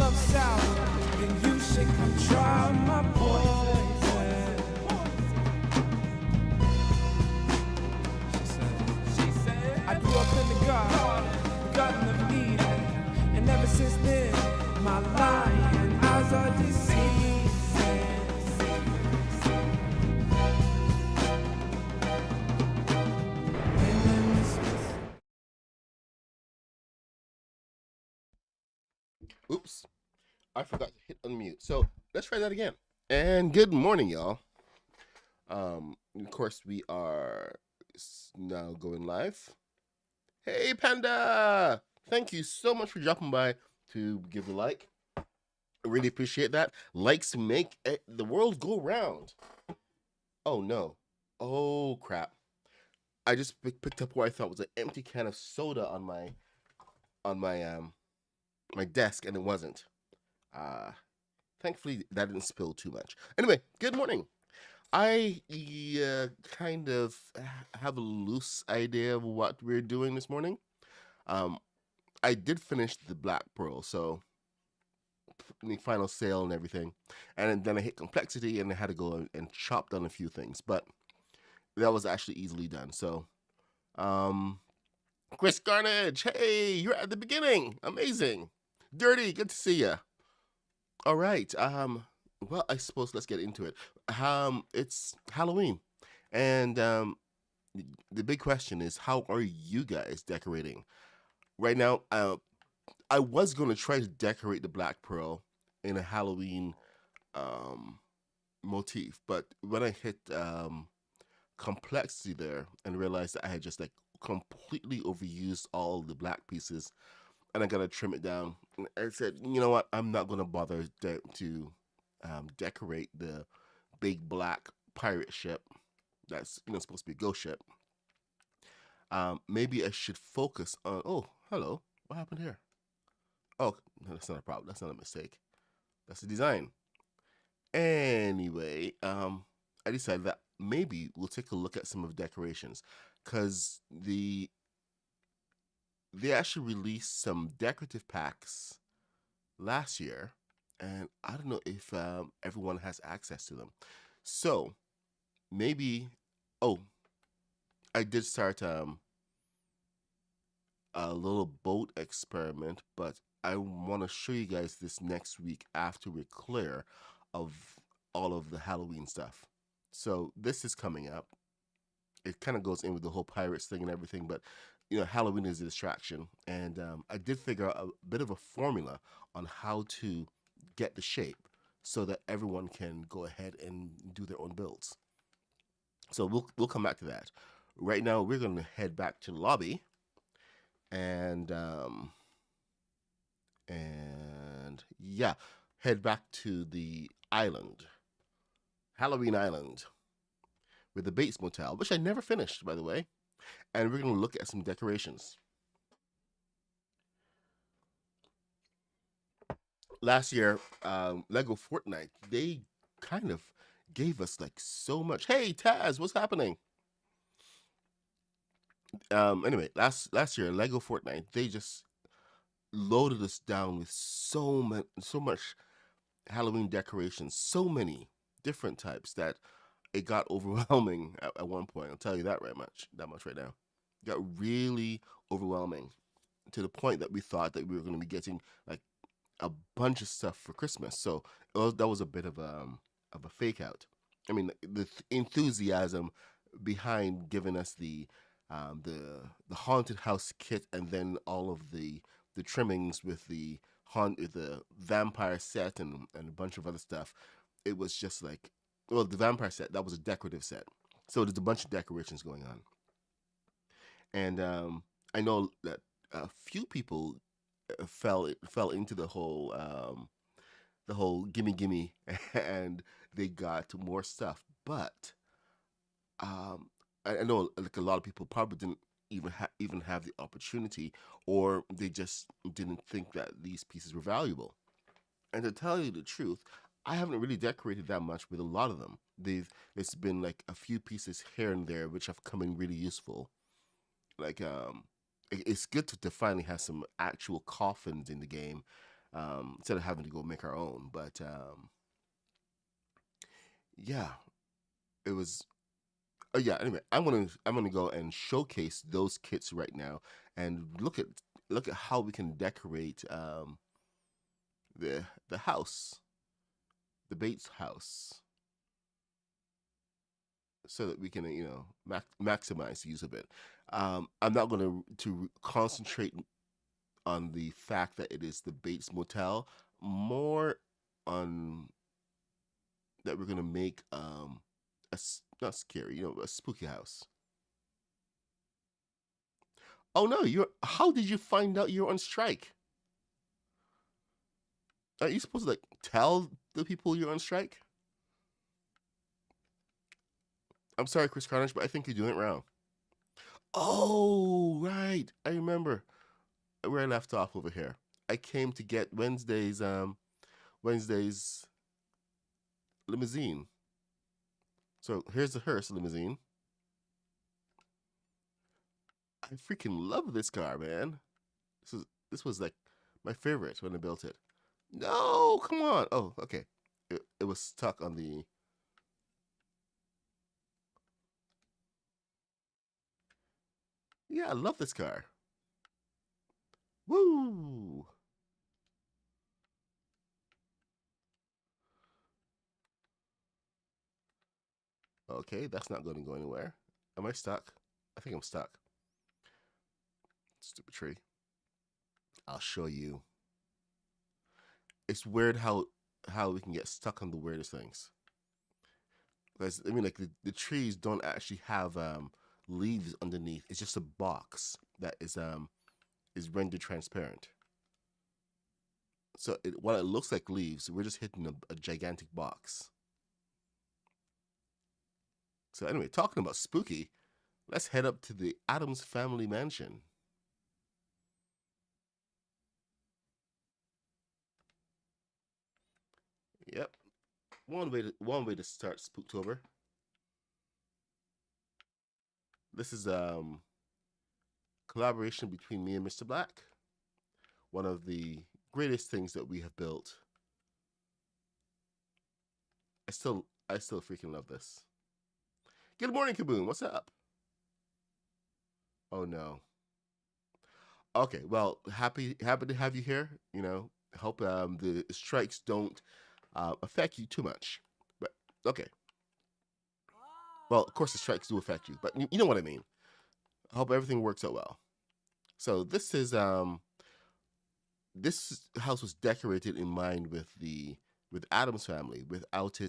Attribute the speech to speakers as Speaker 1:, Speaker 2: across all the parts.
Speaker 1: love sour, then you should come try my poison. She said, I grew up in the Garden of Eden, and ever since then, my lying eyes are deceiving.
Speaker 2: Oops, I forgot to hit unmute. So let's try that again. And good morning, y'all. Of course, we are now going live. Hey, Panda! Thank you so much for dropping by to give the like. I really appreciate that. Likes make the world go round. Oh no. Oh crap. I just picked up what I thought was an empty can of soda on my desk, and it wasn't. Thankfully that didn't spill too much. Anyway, good morning. I kind of have a loose idea of what we're doing this morning. Um, I did finish the Black Pearl, so the final sale and everything, and then I hit complexity and I had to go and chop down a few things, but that was actually easily done. So, um, Chris Garnage, hey, you're at the beginning, amazing. Dirty, good to see you. All right. Well, I suppose let's get into it. It's Halloween, and the big question is, how are you guys decorating right now? I was going to try to decorate the Black Pearl in a Halloween um motif, but when I hit complexity there and realized that I had just like completely overused all the black pieces, and I gotta trim it down. I said, you know what? I'm not gonna bother to decorate the big black pirate ship that's supposed to be a ghost ship. Maybe I should focus on. Oh, hello. What happened here? Oh, no, that's not a problem. That's not a mistake. That's the design. Anyway, I decided that maybe we'll take a look at some of the decorations, because they actually released some decorative packs last year, and I don't know if everyone has access to them. So maybe, oh, I did start a little boat experiment, but I want to show you guys this next week after we're clear of all of the Halloween stuff. So this is coming up. It kind of goes in with the whole pirates thing and everything, but Halloween is a distraction, and I did figure out a bit of a formula on how to get the shape so that everyone can go ahead and do their own builds. So we'll come back to that. Right now, we're going to head back to the lobby, and yeah, head back to the island, Halloween Island, with the Bates Motel, which I never finished, by the way. And we're going to look at some decorations. Last year, Lego Fortnite, they kind of gave us like so much. Hey, Taz, what's happening? Anyway, last year, Lego Fortnite, they just loaded us down with so much Halloween decorations, so many different types that it got overwhelming at one point. I'll tell you that much right now. It got really overwhelming to the point that we thought that we were going to be getting like a bunch of stuff for Christmas. So that was a bit of a fake out. I mean, the enthusiasm behind giving us the haunted house kit, and then all of the trimmings with the vampire set and a bunch of other stuff. It was just like, well, the vampire set, that was a decorative set. So there's a bunch of decorations going on, and I know that a few people fell into the whole gimme gimme, and they got more stuff. But I know like a lot of people probably didn't even have the opportunity, or they just didn't think that these pieces were valuable. And to tell you the truth, I haven't really decorated that much with a lot of them. It's been like a few pieces here and there which have come in really useful. Like it's good to finally have some actual coffins in the game, instead of having to go make our own. But yeah, it was. Oh yeah. Anyway, I'm gonna go and showcase those kits right now, and look at how we can decorate the house, the Bates house, so that we can maximize the use of it. I'm not going to concentrate on the fact that it is the Bates Motel, more on that we're going to make not scary, a spooky house. Oh no, you're how did you find out you're on strike? Are you supposed to like tell the people you're on strike? I'm sorry, Chris Carnage, but I think you're doing it wrong. Oh, right. I remember where I left off over here. I came to get Wednesday's limousine. So here's the hearse limousine. I freaking love this car, man. This was like my favorite when I built it. No, come on. Oh, okay. It was stuck on the. Yeah, I love this car. Woo! Okay, that's not going to go anywhere. Am I stuck? I think I'm stuck. Stupid tree. I'll show you. It's weird how we can get stuck on the weirdest things. Because I mean, like the trees don't actually have leaves underneath. It's just a box that is rendered transparent. So while it looks like leaves, we're just hitting a gigantic box. So anyway, talking about spooky, let's head up to the Adams family mansion. Yep, one way to start Spooktober. This is collaboration between me and Mr. Black. One of the greatest things that we have built. I still freaking love this. Good morning, Kaboom. What's up? Oh no. Okay, well, happy to have you here. Hope the strikes don't affect you too much. But okay. Well, of course the strikes do affect you, but you know what I mean. I hope everything works out well. So this house was decorated in mind with Adam's family without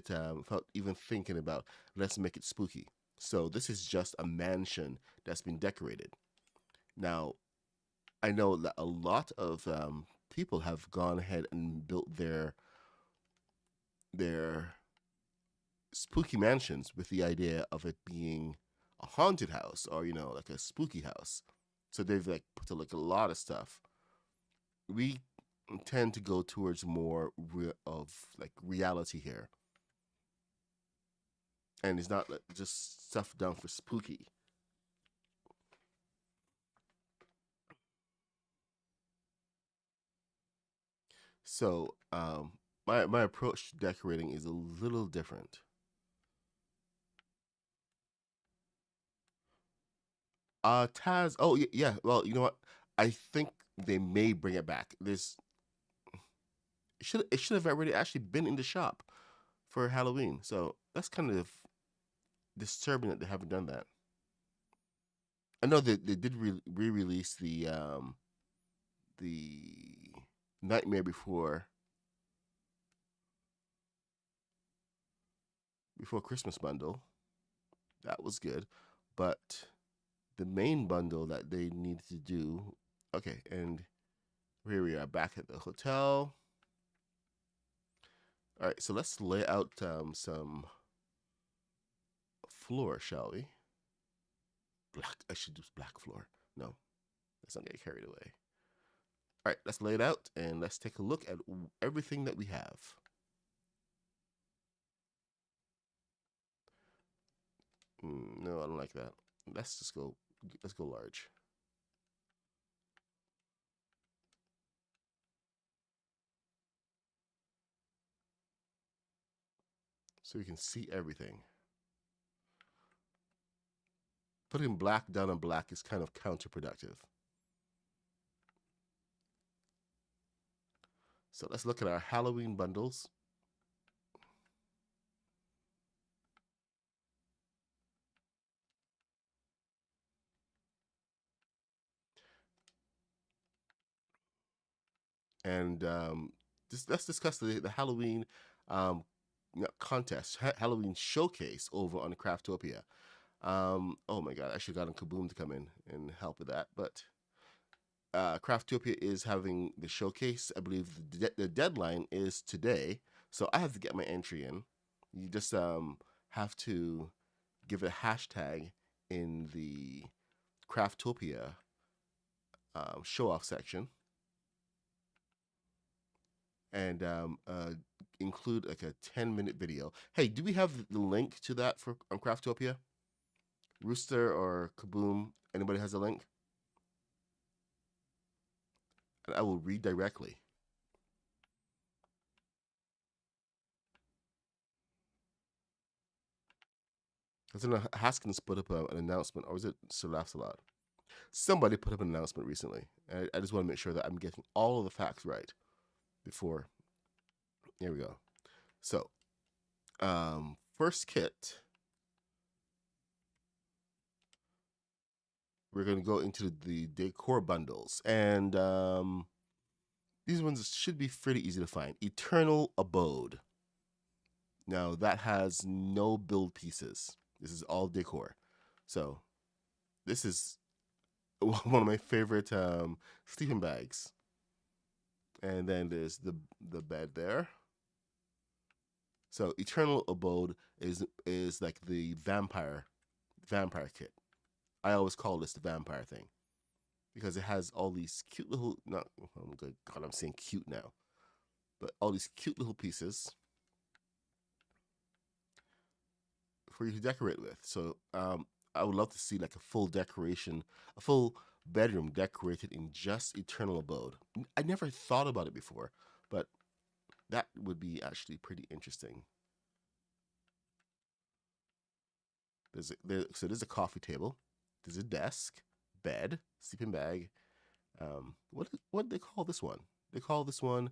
Speaker 2: even thinking about let's make it spooky. So this is just a mansion that's been decorated. Now I know that a lot of people have gone ahead and built their spooky mansions with the idea of it being a haunted house or like a spooky house. So they've like put like a lot of stuff. We tend to go towards more of like reality here, and it's not like just stuff done for spooky. So my approach to decorating is a little different. Taz. Oh yeah. Well, you know what? I think they may bring it back. It should have already actually been in the shop for Halloween. So that's kind of disturbing that they haven't done that. I know that they did re-release the Nightmare Before Christmas bundle. That was good, but the main bundle that they needed to do. Okay, and here we are back at the hotel. All right, so let's lay out some floor, shall we? Black. I should do black floor. No, let's not get carried away. All right, let's lay it out and let's take a look at everything that we have. No, I don't like that. Let's go large. so you can see everything. Putting black down on black is kind of counterproductive. So let's look at our Halloween bundles. And let's discuss the Halloween contest, Halloween showcase over on Craftopia. Oh my God, I should have gotten Kaboom to come in and help with that. But Craftopia is having the showcase. I believe the deadline is today, so I have to get my entry in. You just have to give it a hashtag in the Craftopia show off section, and include like a 10-minute video. Hey, do we have the link to that for on Craftopia? Rooster or Kaboom, anybody has a link? And I will read directly. Because Haskins put up an announcement, or was it Sir Laughs a Lot? Somebody put up an announcement recently. And I just want to make sure that I'm getting all of the facts right before. Here we go. So, first kit, we're going to go into the decor bundles. And these ones should be pretty easy to find. Eternal Abode. Now, that has no build pieces. This is all decor. So, this is one of my favorite sleeping bags. And then there's the bed there. So Eternal Abode is like the vampire kit. I always call this the vampire thing because it has all these cute little God, I'm saying cute now, but all these cute little pieces for you to decorate with. So I would love to see like a full decoration, a full bedroom decorated in just Eternal Abode. I never thought about it before, but that would be actually pretty interesting. So there's a coffee table, there's a desk, bed, sleeping bag. What do they call this one? They call this one.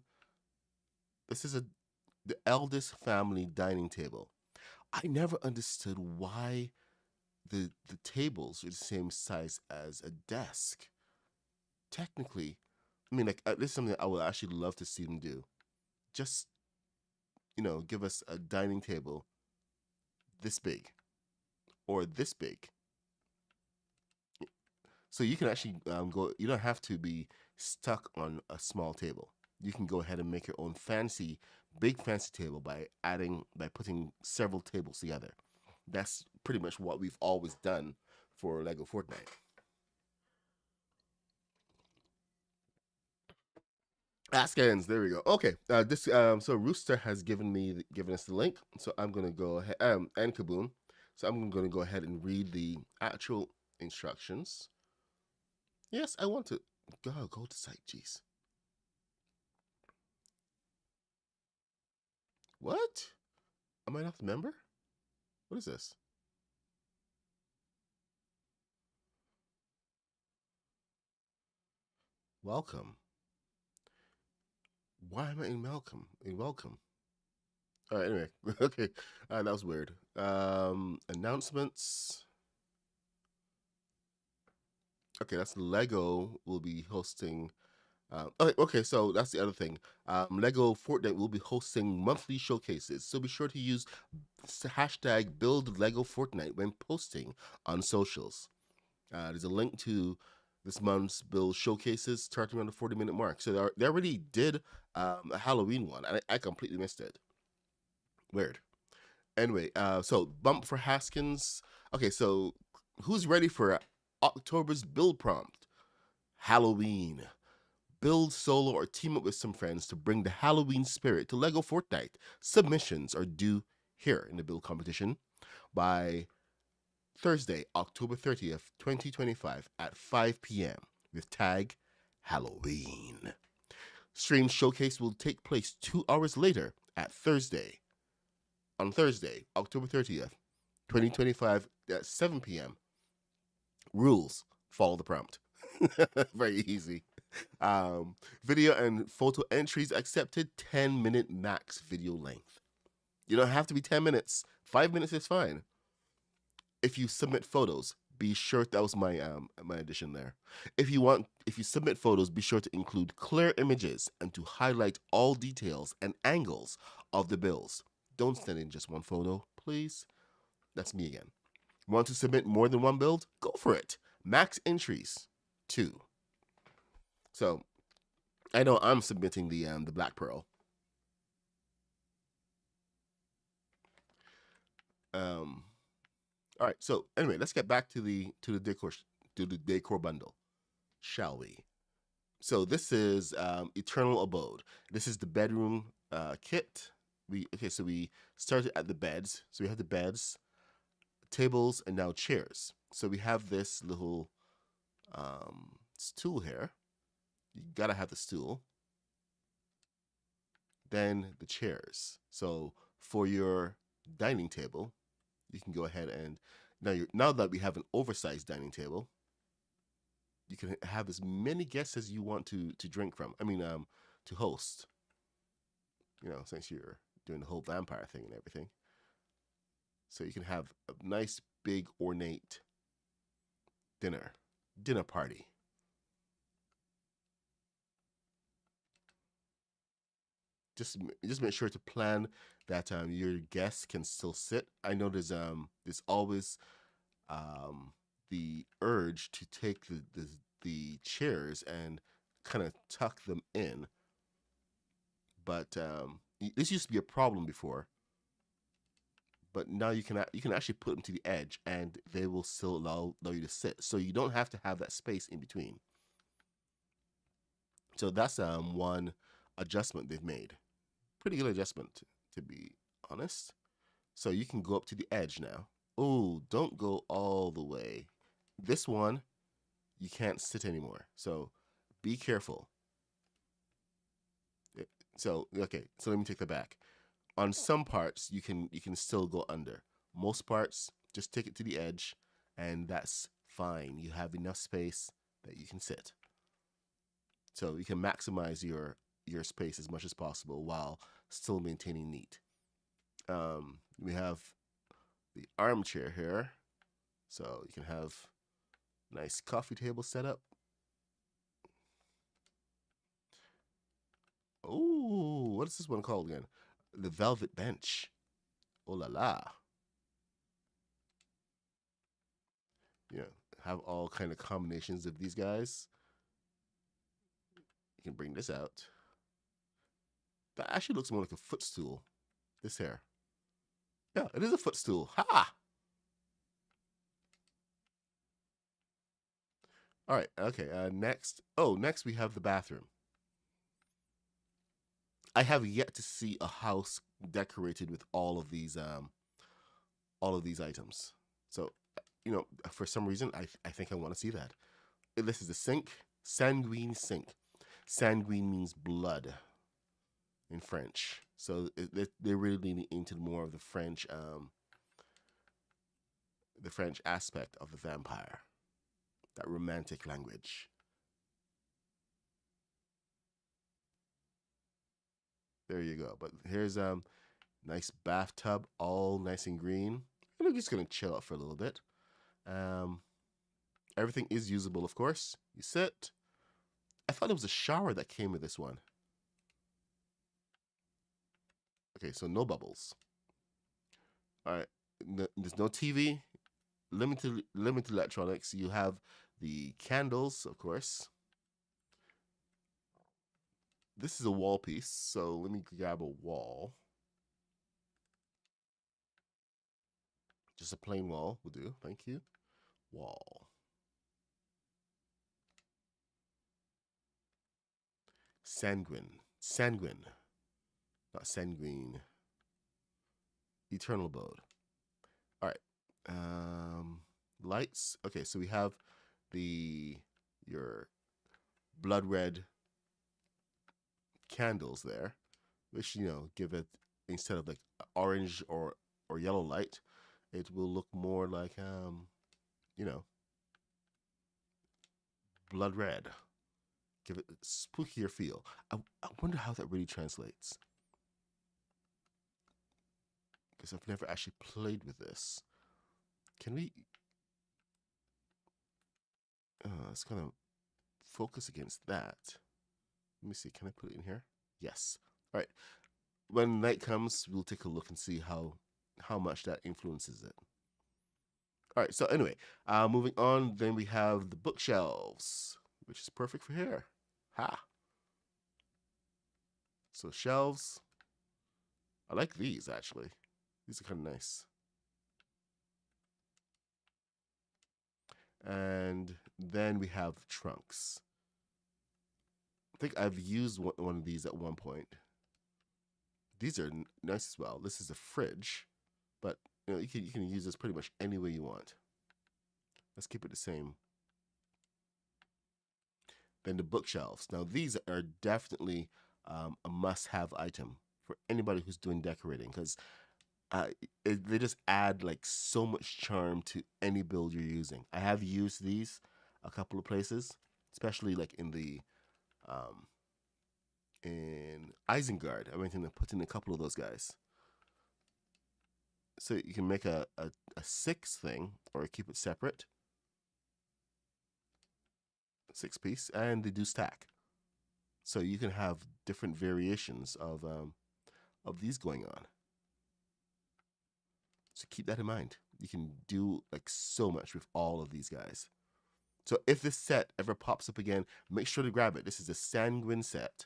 Speaker 2: This is the eldest family dining table. I never understood why the tables are the same size as a desk. Technically, I mean, like this is something I would actually love to see them do. Just give us a dining table this big or this big, so you can actually go. You don't have to be stuck on a small table. You can go ahead and make your own big fancy table by putting several tables together. That's pretty much what we've always done for Lego Fortnite. Askins, there we go. Okay, so Rooster has given us the link, so I'm gonna go ahead and Kaboom. So I'm gonna go ahead and read the actual instructions. Yes, I want to go to site. Jeez. What? Am I not the member? What is this? Welcome. Why am I in welcome? All right, anyway. Okay. That was weird. Announcements. Okay, that's Lego will be hosting. Okay, so that's the other thing. Lego Fortnite will be hosting monthly showcases, so be sure to use hashtag Build Lego Fortnite when posting on socials. There's a link to this month's build showcases starting around the 40-minute mark. So they already did a Halloween one, and I completely missed it. Weird. Anyway, so bump for Haskins. Okay, so who's ready for October's build prompt? Halloween. Build solo or team up with some friends to bring the Halloween spirit to Lego Fortnite. Submissions are due here in the build competition by Thursday, October 30th, 2025 at 5 p.m. with tag Halloween. Stream showcase will take place 2 hours later at Thursday, on Thursday, October 30th, 2025 at 7 p.m. Rules: follow the prompt. Very easy. Video and photo entries accepted, 10-minute max video length. You don't have to be 10 minutes. 5 minutes is fine. If you submit photos, be sure that was my addition there. If you submit photos, be sure to include clear images and to highlight all details and angles of the bills. Don't send in just one photo, please. That's me again. Want to submit more than one build? Go for it. Max entries, 2. So I know I'm submitting the Black Pearl. All right. So anyway, let's get back to the decor bundle, shall we? So this is Eternal Abode. This is the bedroom kit. So we started at the beds. So we have the beds, tables, and now chairs. So we have this little stool here. You gotta have the stool. Then the chairs. So for your dining table, you can go ahead and now that we have an oversized dining table, you can have as many guests as you want to drink from. To host. Since you're doing the whole vampire thing and everything. So you can have a nice big ornate dinner party. Just make sure to plan that your guests can still sit. I know there's always the urge to take the chairs and kind of tuck them in, but this used to be a problem before. But now you can actually put them to the edge, and they will still allow you to sit. So you don't have to have that space in between. So that's one adjustment they've made. Pretty good adjustment, to be honest. So you can go up to the edge now. Oh, don't go all the way. This one, you can't sit anymore. So be careful. So let me take that back. On some parts, you can still go under. Most parts, just take it to the edge, and that's fine. You have enough space that you can sit. So you can maximize your space as much as possible while still maintaining neat. We have the armchair here. So you can have a nice coffee table set up. Oh, what is this one called again? The velvet bench. Oh la la. Have all kind of combinations of these guys. You can bring this out. That actually looks more like a footstool. This here. Yeah, it is a footstool. Ha! All right. Okay. Next we have the bathroom. I have yet to see a house decorated with all of these items. So, for some reason, I think I want to see that. This is the sink, sanguine sink. Sanguine means blood in French. So they're really leaning into more of the French aspect of the vampire, that romantic language. There you go. But here's nice bathtub, all nice and green. And I'm just gonna chill out for a little bit. Everything is usable, of course. You sit. I thought it was a shower that came with this one. Okay, so no bubbles. All right, there's no TV. Limited electronics. You have the candles, of course. This is a wall piece, so let me grab a wall. Just a plain wall will do. Thank you. Wall. Sanguine. Not sanguine. Eternal Abode. All right. Lights. Okay, so we have your blood red candles there, which give it instead of like orange or yellow light, it will look more like you know, blood red. Give it a spookier feel. I wonder how that really translates, because I've never actually played with this. Can we? It's gonna focus against that. Let me see. Can I put it in here? Yes. All right. When night comes, we'll take a look and see how much that influences it. All right. So anyway, moving on. Then we have the bookshelves, which is perfect for here. Ha. So shelves. I like these actually. These are kind of nice. And then we have trunks. I think I've used one of these at one point. These are nice as well. This is a fridge, but you can use this pretty much any way you want. Let's keep it the same. Then the bookshelves. Now these are definitely a must-have item for anybody who's doing decorating, because they just add like so much charm to any build you're using. I have used these a couple of places, especially like in Isengard. I went in and put in a couple of those guys. So you can make a 6 thing or keep it separate. 6 piece, and they do stack. So you can have different variations of these going on. So keep that in mind. You can do like so much with all of these guys. So if this set ever pops up again, make sure to grab it. This is a Sanguine set.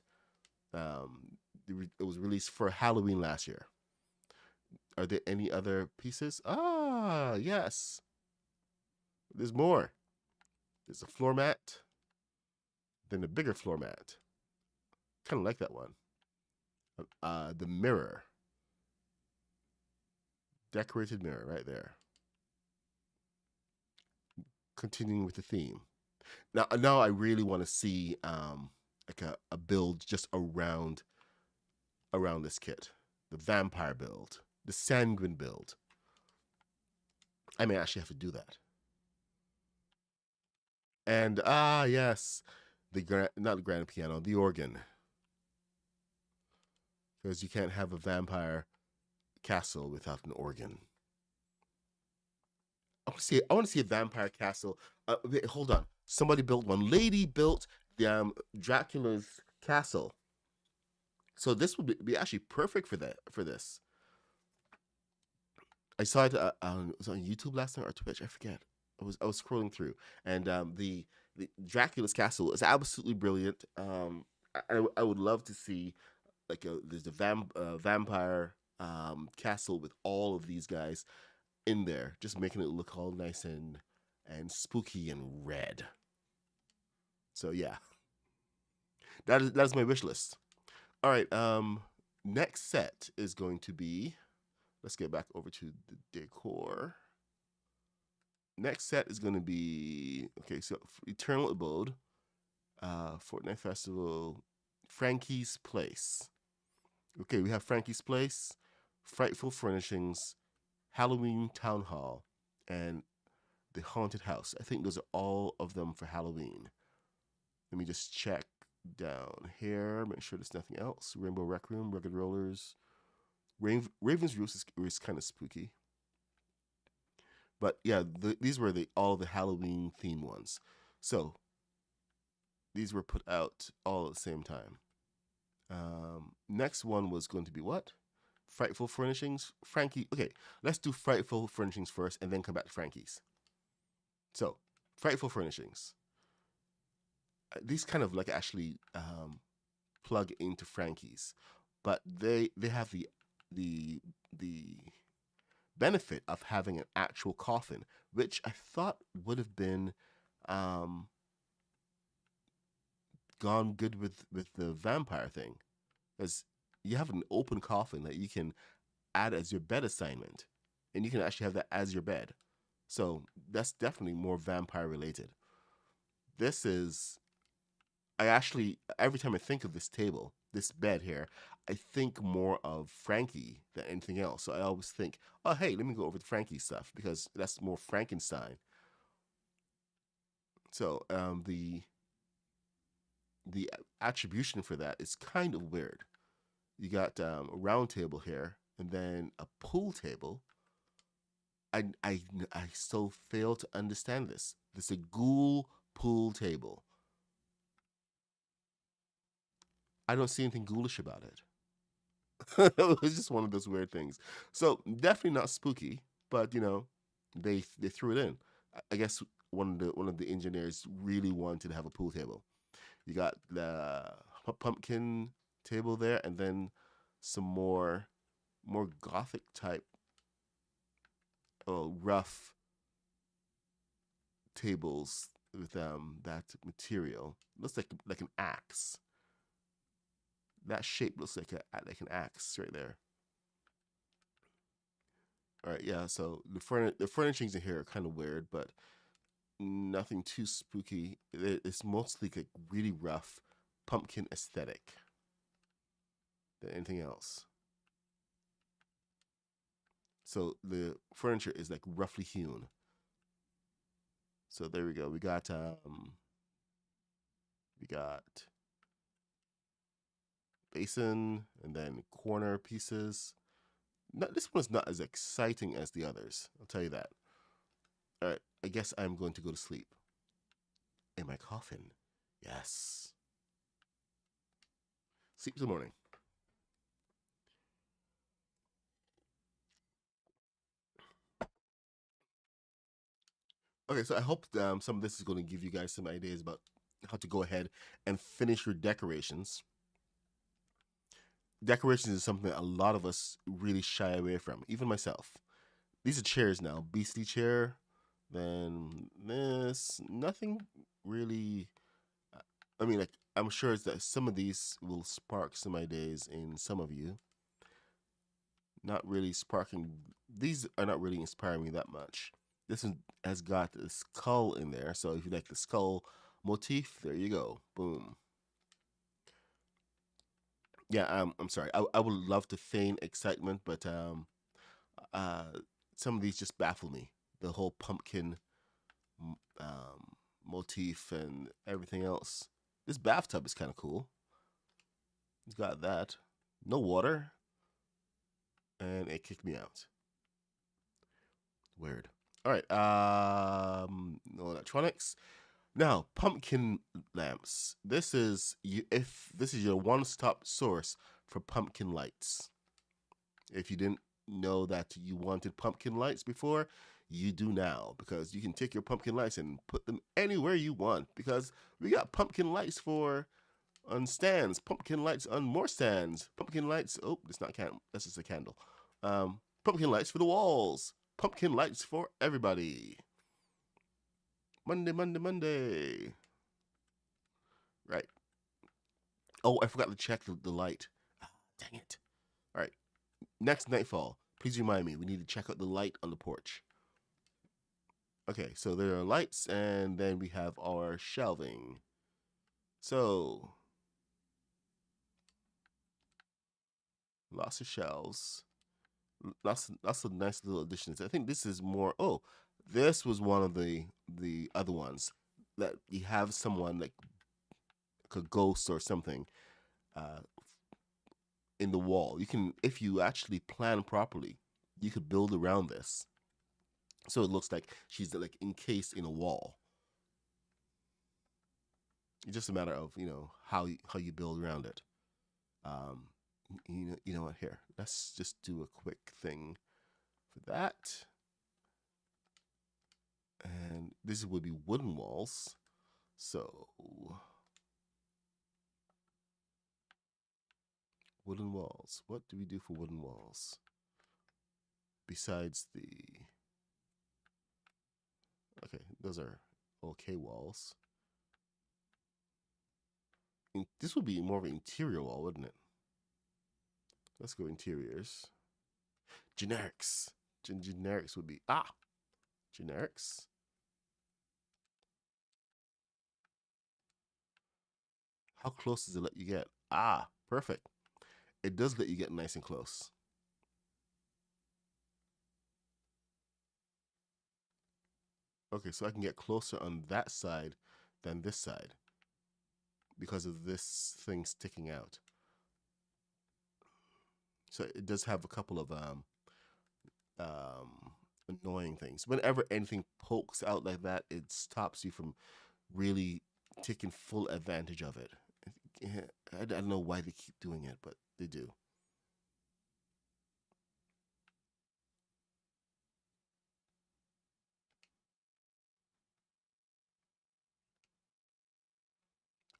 Speaker 2: It was released for Halloween last year. Are there any other pieces? Ah, yes. There's more. There's a floor mat. Then a bigger floor mat. Kind of like that one. The mirror. Decorated mirror right there. Continuing with the theme. Now I really want to see like a build just around this kit. The vampire build. The sanguine build. I may actually have to do that. And yes, not the grand piano, the organ. Because you can't have a vampire castle without an organ. I want to see a vampire castle. Wait, hold on. Somebody built one. Lady built the Dracula's castle. So this would be actually perfect for this. I saw it. It was on YouTube last night or Twitch. I forget. I was scrolling through, and the Dracula's castle is absolutely brilliant. I would love to see like there's the vampire castle with all of these guys in there, just making it look all nice and spooky and red. So yeah, that is my wish list. All right, next set is going to be. Let's get back over to the decor. Next set is going to be so Eternal Abode, Fortnite Festival, Frankie's Place. Okay, we have Frankie's Place, Frightful Furnishings, Halloween Town Hall, and the Haunted House. I think those are all of them for Halloween. Let me just check down here, make sure there's nothing else. Rainbow Rec Room, Rugged Rollers, Raven's Roost is kind of spooky. But yeah, these were all the Halloween theme ones. So these were put out all at the same time. Next one was going to be what? Frightful Furnishings. Frankie. Okay, let's do Frightful Furnishings first and then come back to Frankie's. So, Frightful Furnishings. These kind of like actually plug into Frankie's, but they have the benefit of having an actual coffin, which I thought would have been gone good with the vampire thing, because you have an open coffin that you can add as your bed assignment, and you can actually have that as your bed. So that's definitely more vampire related. This is, I actually, every time I think of this table, this bed here, I think more of Frankie than anything else. So I always think, oh hey, let me go over the Frankie stuff because that's more Frankenstein. So the attribution for that is kind of weird. You got a round table here, and then a pool table. I still fail to understand this. This is a ghoul pool table. I don't see anything ghoulish about it. It's just one of those weird things. So definitely not spooky, but they threw it in. I guess one of the engineers really wanted to have a pool table. You got the pumpkin table there, and then some more gothic type, rough tables with that material. Looks like an axe. That shape looks like an axe right there. All right, yeah. So the furnishings in here are kind of weird, but nothing too spooky. It's mostly like really rough pumpkin aesthetic than anything else. So the furniture is like roughly hewn. So there we go. We got basin and then corner pieces. This one's not as exciting as the others. I'll tell you that. All right, I guess I'm going to go to sleep. In my coffin. Yes. Sleep till morning. Okay, so I hope some of this is going to give you guys some ideas about how to go ahead and finish your decorations. Decorations is something that a lot of us really shy away from, even myself. These are chairs now. Beastly chair, then this, nothing really. I mean, like, I'm sure it's that some of these will spark some ideas in some of you. Not really sparking. These are not really inspiring me that much. This one has got a skull in there, so if you like the skull motif, there you go. Boom. Yeah, I'm sorry. I would love to feign excitement, but uh, some of these just baffle me. The whole pumpkin motif and everything else. This bathtub is kind of cool. It's got that. No water, and it kicked me out. Weird. All right. No electronics. Now, pumpkin lamps. This is if this is your one-stop source for pumpkin lights. If you didn't know that you wanted pumpkin lights before, you do now because you can take your pumpkin lights and put them anywhere you want because we got pumpkin lights on stands, pumpkin lights on more stands, pumpkin lights. Oh, it's not candle. That's just a candle. Pumpkin lights for the walls. Pumpkin lights for everybody. Monday, Monday, Monday. Right. Oh, I forgot to check the light. Dang it. All right. Next nightfall, please remind me. We need to check out the light on the porch. Okay, so there are lights, and then we have our shelving. So, lots of shelves. Lots of nice little additions. I think this is more. Oh, this was one of the other ones that you have someone like a ghost or something uh, in the wall. You can, if you actually plan properly, you could build around this, so it looks like she's like encased in a wall. It's just a matter of how you build around it. Um, you know what? Here, let's just do a quick thing for that. And this would be wooden walls. So wooden walls. What do we do for wooden walls? Besides the okay, those are okay walls. This would be more of an interior wall, wouldn't it? Let's go interiors. Generics. Generics would be generics. How close does it let you get? Perfect. It does let you get nice and close. Okay, so I can get closer on that side than this side because of this thing sticking out. So it does have a couple of annoying things. Whenever anything pokes out like that, it stops you from really taking full advantage of it. I don't know why they keep doing it, but they do.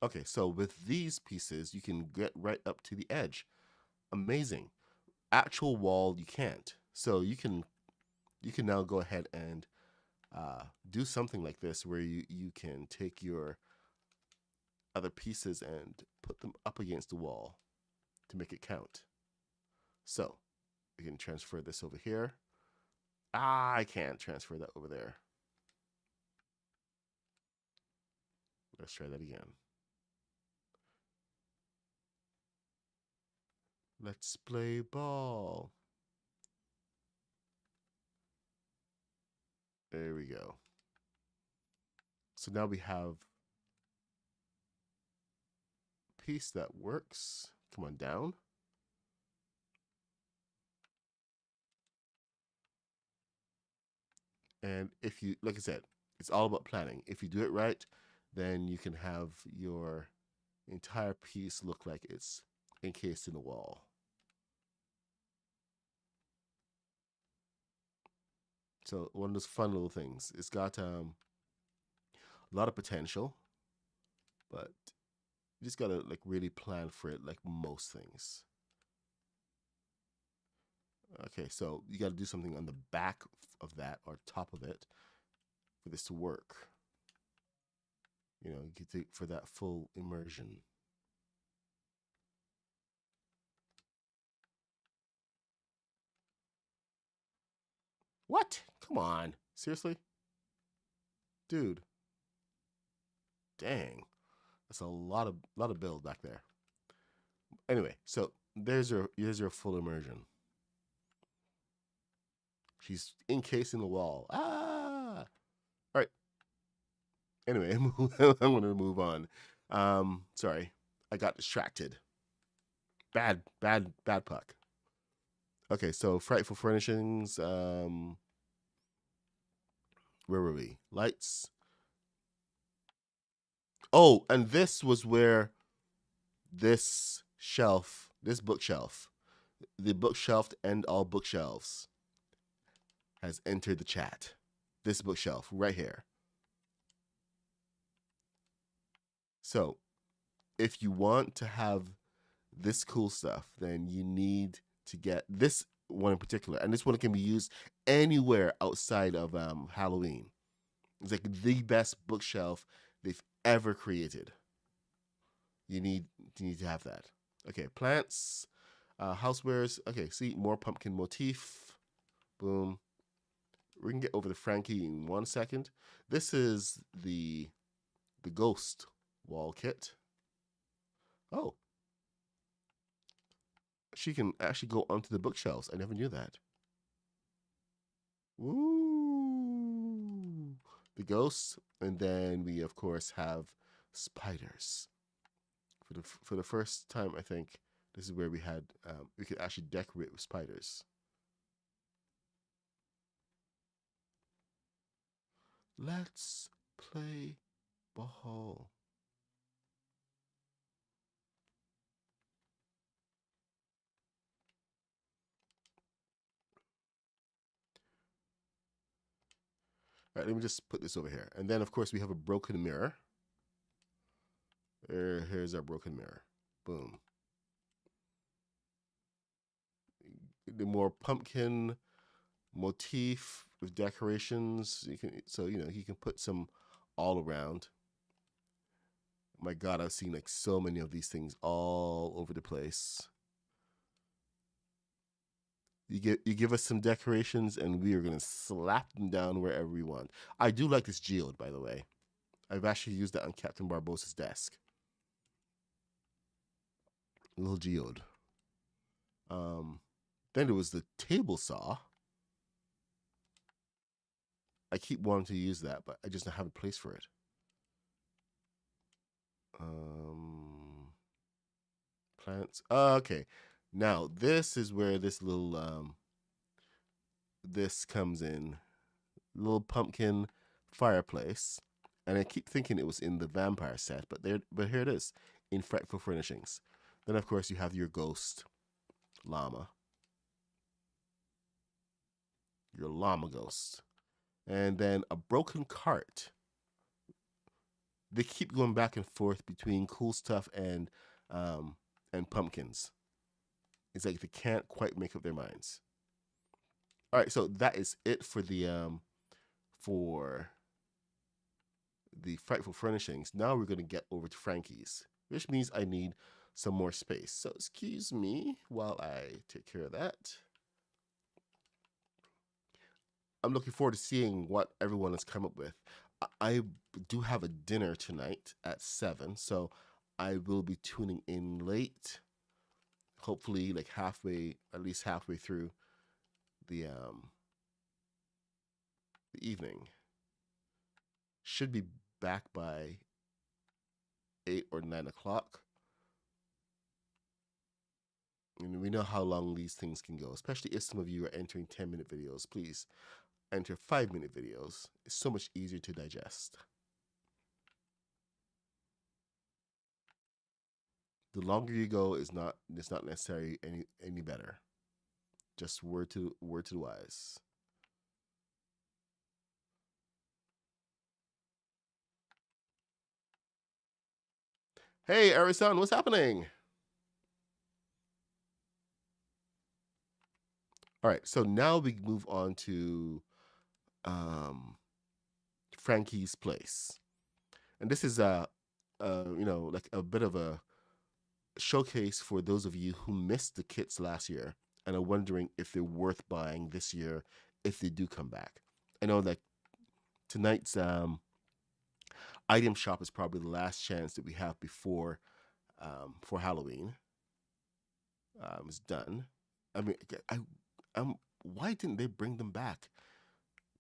Speaker 2: Okay, so with these pieces, you can get right up to the edge. Amazing. Actual wall, you can't. So you can now go ahead and do something like this where you can take your other pieces and put them up against the wall to make it count. So we can transfer this over here. I can't transfer that over there. Let's try that again. Let's play ball. There we go. So now we have a piece that works. Come on down. And if you, like I said, it's all about planning. If you do it right, then you can have your entire piece look like it's encased in the wall. So one of those fun little things. It's got a lot of potential, but you just gotta like really plan for it, like most things. Okay, so you gotta do something on the back of that or top of it for this to work. You know, for that full immersion. What? Come on. Seriously? Dude. Dang. That's a lot of build back there. Anyway, so there's your full immersion. She's encased in the wall. Ah. All right. Anyway, I'm gonna move on. Sorry, I got distracted. Bad puck. Okay, so frightful furnishings. Where were we? Lights. Oh, and this was where this bookshelf, the bookshelf to end all bookshelves, has entered the chat. This bookshelf right here. So, if you want to have this cool stuff, then you need to get this one in particular. And this one can be used anywhere outside of Halloween. It's like the best bookshelf they've ever created. You need to have that. Okay, plants, housewares. Okay, see, more pumpkin motif. Boom. We can get over to Frankie in 1 second. This is the ghost wall kit. Oh, she can actually go onto the bookshelves. I never knew that. Woo! The ghosts, and then we of course have spiders. For the first time, I think this is where we could actually decorate with spiders. Let's play ball. All right, let me just put this over here. And then, of course, we have a broken mirror. Here's our broken mirror. Boom. The more pumpkin motif with decorations. You can put some all around. My God, I've seen like so many of these things all over the place. You give us some decorations, and we are gonna slap them down wherever we want. I do like this geode, by the way. I've actually used that on Captain Barbossa's desk. a little geode. Then there was the table saw. I keep wanting to use that, but I just don't have a place for it. Plants. Okay. Now this is where this little this comes in. Little pumpkin fireplace. And I keep thinking it was in the vampire set, but here it is in Frightful Furnishings. Then of course you have your ghost llama. Your llama ghost. And then a broken cart. They keep going back and forth between cool stuff and pumpkins. It's like they can't quite make up their minds. All right, so that is it for the Frightful Furnishings. Now we're going to get over to Frankie's, which means I need some more space. So excuse me while I take care of that. I'm looking forward to seeing what everyone has come up with. I do have a dinner tonight at 7, so I will be tuning in late. Hopefully, like at least halfway through the evening. Should be back by 8 or 9 o'clock. And we know how long these things can go, especially if some of you are entering 10-minute videos. Please enter 5-minute videos. It's so much easier to digest. The longer you go is not necessarily any better. Just word to the wise. Hey, Arisan, what's happening? All right, so now we move on to Frankie's Place, and this is like a bit of a showcase for those of you who missed the kits last year and are wondering if they're worth buying this year if they do come back. I know that tonight's item shop is probably the last chance that we have before for Halloween is done. I mean, why didn't they bring them back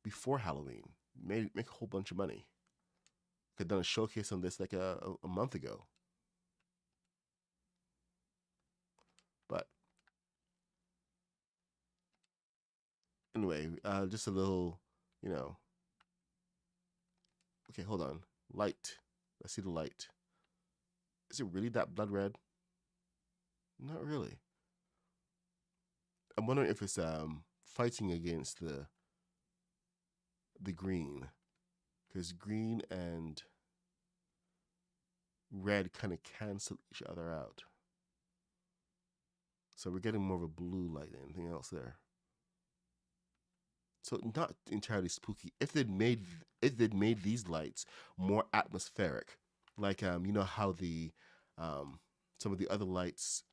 Speaker 2: before Halloween? Make a whole bunch of money. Could have done a showcase on this like a month ago. But anyway, just a little, Okay, hold on. Light. Let's see the light. Is it really that blood red? Not really. I'm wondering if it's fighting against the green, because green and red kind of cancel each other out. So we're getting more of a blue light than anything else there. So not entirely spooky. If they'd made these lights more atmospheric, like you know how the some of the other lights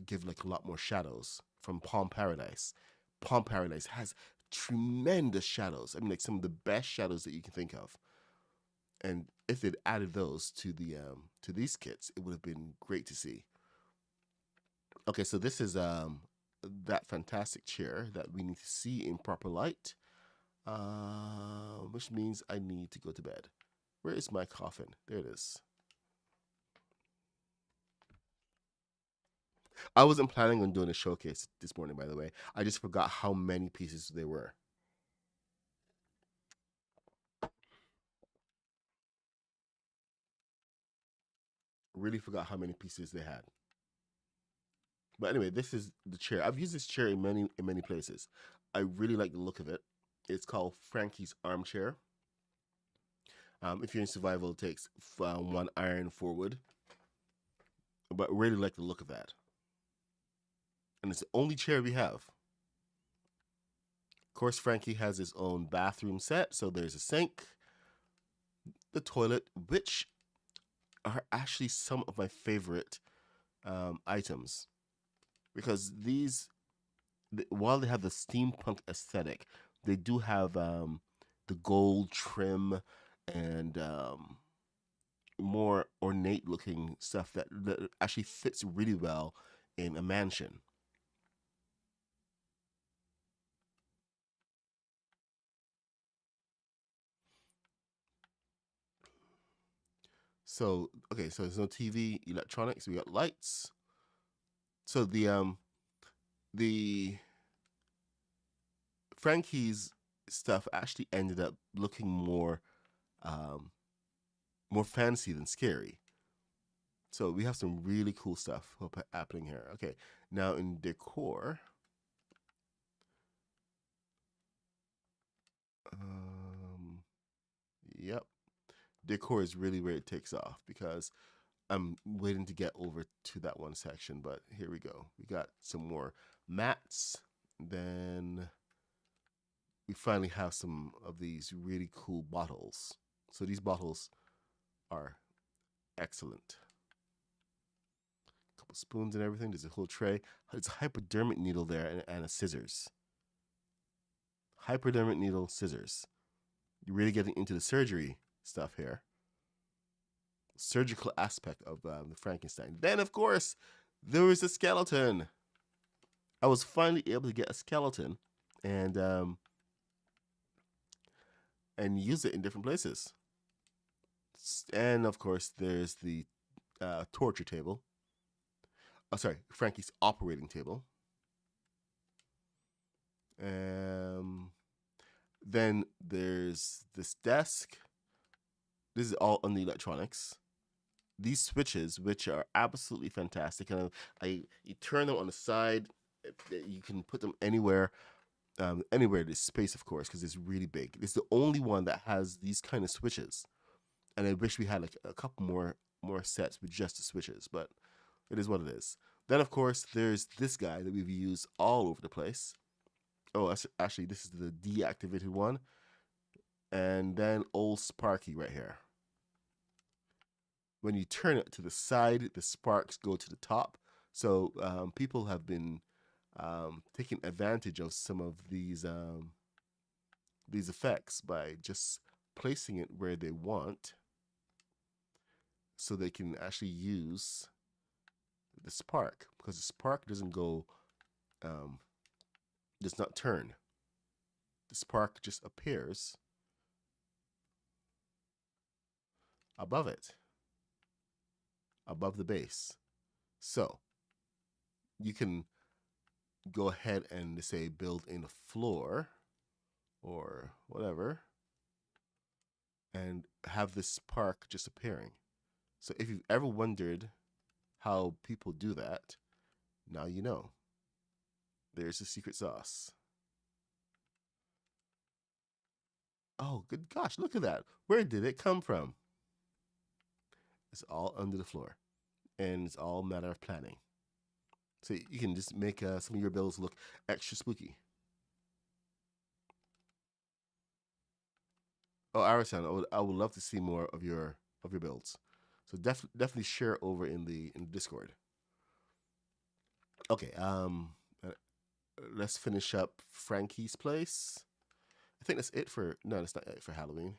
Speaker 2: give like a lot more shadows from Palm Paradise. Palm Paradise has tremendous shadows. I mean, like some of the best shadows that you can think of. And if they'd added those to the to these kits, it would have been great to see. Okay, so this is that fantastic chair that we need to see in proper light, which means I need to go to bed. Where is my coffin? There it is. I wasn't planning on doing a showcase this morning, by the way. I just forgot how many pieces there were. Really forgot how many pieces they had. But anyway, this is the chair. I've used this chair in many places. I really like the look of it. It's called Frankie's Armchair. If you're in survival, it takes 1 iron forward. But really like the look of that. And it's the only chair we have. Of course, Frankie has his own bathroom set. So there's a sink, the toilet, which are actually some of my favorite items. Because these, while they have the steampunk aesthetic, they do have the gold trim and more ornate looking stuff that actually fits really well in a mansion. So okay, so there's no TV, electronics. We got lights. So the Frankie's stuff actually ended up looking um, more fancy than scary. So we have some really cool stuff happening here. Okay, now in decor, um, yep, decor is really where it takes off because I'm waiting to get over to that one section, but here we go. We got some more mats. Then we finally have some of these really cool bottles. So these bottles are excellent. A couple spoons and everything. There's a whole tray. It's a hypodermic needle there and a scissors. Hypodermic needle, scissors. You're really getting into the surgery stuff here. Surgical aspect of the Frankenstein. Then, of course, there was a skeleton. I was finally able to get a skeleton and use it in different places. And of course, there's the torture table. Oh, sorry, Frankie's operating table. Then there's this desk. This is all on the electronics. These switches, which are absolutely fantastic, and you turn them on the side. You can put them anywhere. Anywhere there's space, of course, because it's really big. It's the only one that has these kind of switches, and I wish we had like a couple more sets with just the switches, but it is what it is. Then, of course, there's this guy that we've used all over the place. Oh, actually, this is the deactivated one, and then old Sparky right here. When you turn it to the side, the sparks go to the top. So people have been taking advantage of some of these effects by just placing it where they want, so they can actually use the spark, because the spark doesn't go, does not turn. The spark just appears above it, above the base. So you can go ahead and say build in a floor or whatever and have this spark just appearing. So if you've ever wondered how people do that, now you know. There's the secret sauce. Oh, good gosh, look at that. Where did it come from? It's all under the floor, and it's all a matter of planning. So you can just make some of your builds look extra spooky. Oh, Arisan, I would love to see more of your builds. So definitely share over in the Discord. Okay, let's finish up Frankie's place. I think that's it for that's not it for Halloween.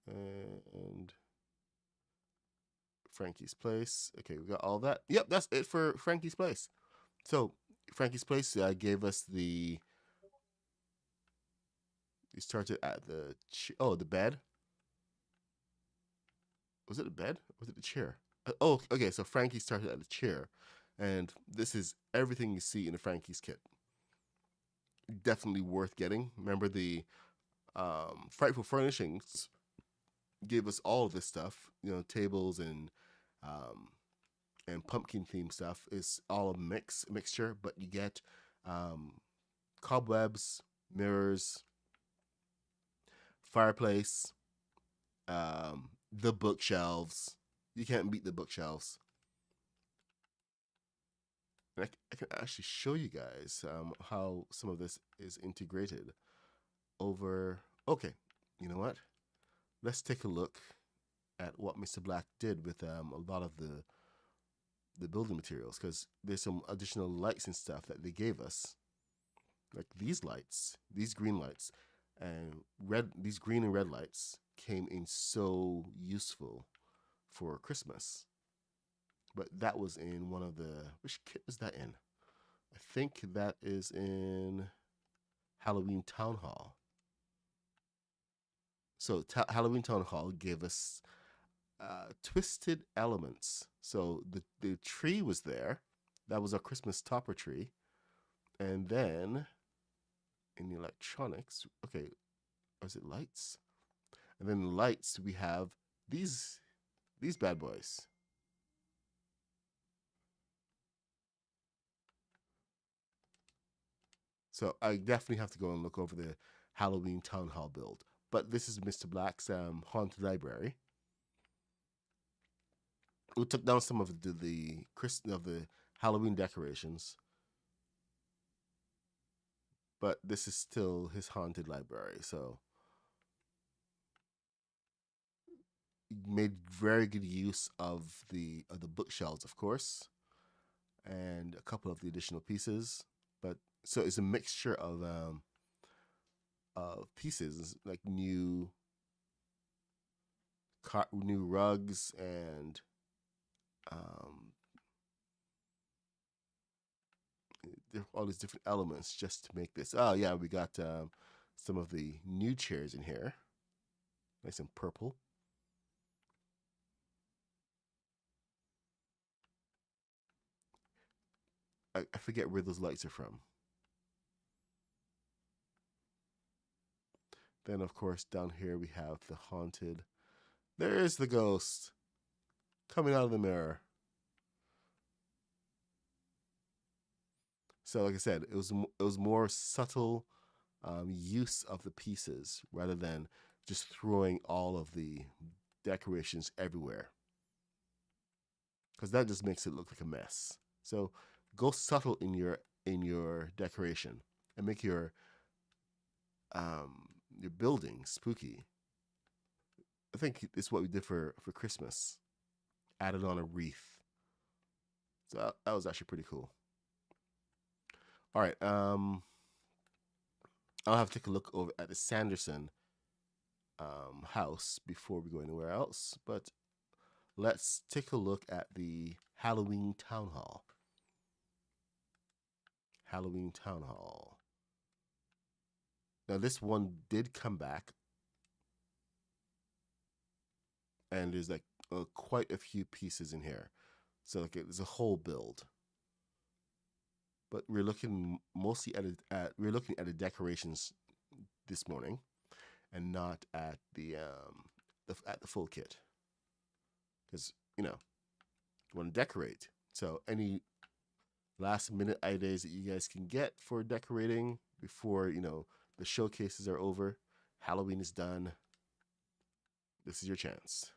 Speaker 2: And Frankie's place. Okay, we got all that. Yep, that's it for Frankie's place. So Frankie's place gave us the. We started at the the bed. Was it the bed? Or was it the chair? Oh, okay. So Frankie started at the chair, and this is everything you see in the Frankie's kit. Definitely worth getting. Remember the Frightful Furnishings gave us all of this stuff. You know, tables and pumpkin theme stuff is all a mixture, but you get cobwebs, mirrors, fireplace, the bookshelves. You can't beat the bookshelves. And I can actually show you guys how some of this is integrated over. Okay, you know what? Let's take a look at what Mr. Black did with a lot of the building materials, because there's some additional lights and stuff that they gave us, like these lights, these green lights, and red. These green and red lights came in so useful for Christmas. But that was in one of the, which kit is that in? I think that is in Halloween Town Hall. So Halloween Town Hall gave us twisted elements. So the tree was there. That was our Christmas topper tree. And then in the electronics, okay, or is it lights? And then the lights, we have these bad boys. So I definitely have to go and look over the Halloween Town Hall build. But this is Mr. Black's Haunted Library. We took down some of the Halloween decorations, but this is still his haunted library. So made very good use of the bookshelves, of course, and a couple of the additional pieces. But so it's a mixture of pieces like new rugs and all these different elements just to make this. Oh yeah, we got some of the new chairs in here, nice and purple. I forget where those lights are from. Then of course down here we have the haunted. There is the ghost coming out of the mirror. So like I said, it was more subtle use of the pieces rather than just throwing all of the decorations everywhere, because that just makes it look like a mess. So go subtle in your decoration and make your building spooky. I think it's what we did for Christmas. Added on a wreath. So that was actually pretty cool. All right. I'll have to take a look over at the Sanderson house before we go anywhere else. But let's take a look at the Halloween Town Hall. Halloween Town Hall. Now this one did come back, and there's like quite a few pieces in here. So like it's a whole build. But we're looking mostly at the decorations this morning, and not at the full kit, because you want to decorate. So any last minute ideas that you guys can get for decorating before the showcases are over, Halloween is done. This is your chance.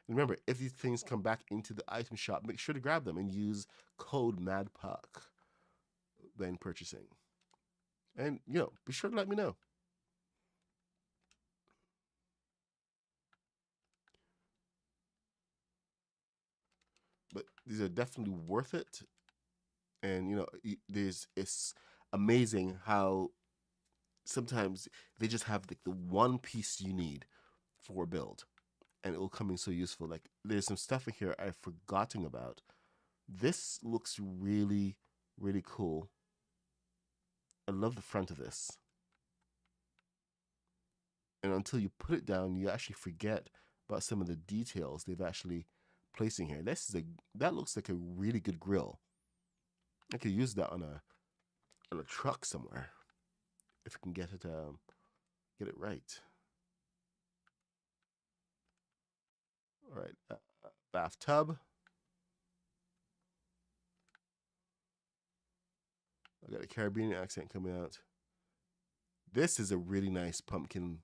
Speaker 2: And remember, if these things come back into the item shop, make sure to grab them and use code MADPUCK when purchasing. And be sure to let me know. But these are definitely worth it. And it's amazing how sometimes they just have like the one piece you need for a build, and it will come in so useful. Like there's some stuff in here I've forgotten about. This looks really, really cool. I love the front of this. And until you put it down, you actually forget about some of the details they've actually placed in here. That looks like a really good grill. I could use that on a truck somewhere if I can get it right. All right, bathtub. I got a Caribbean accent coming out. This is a really nice pumpkin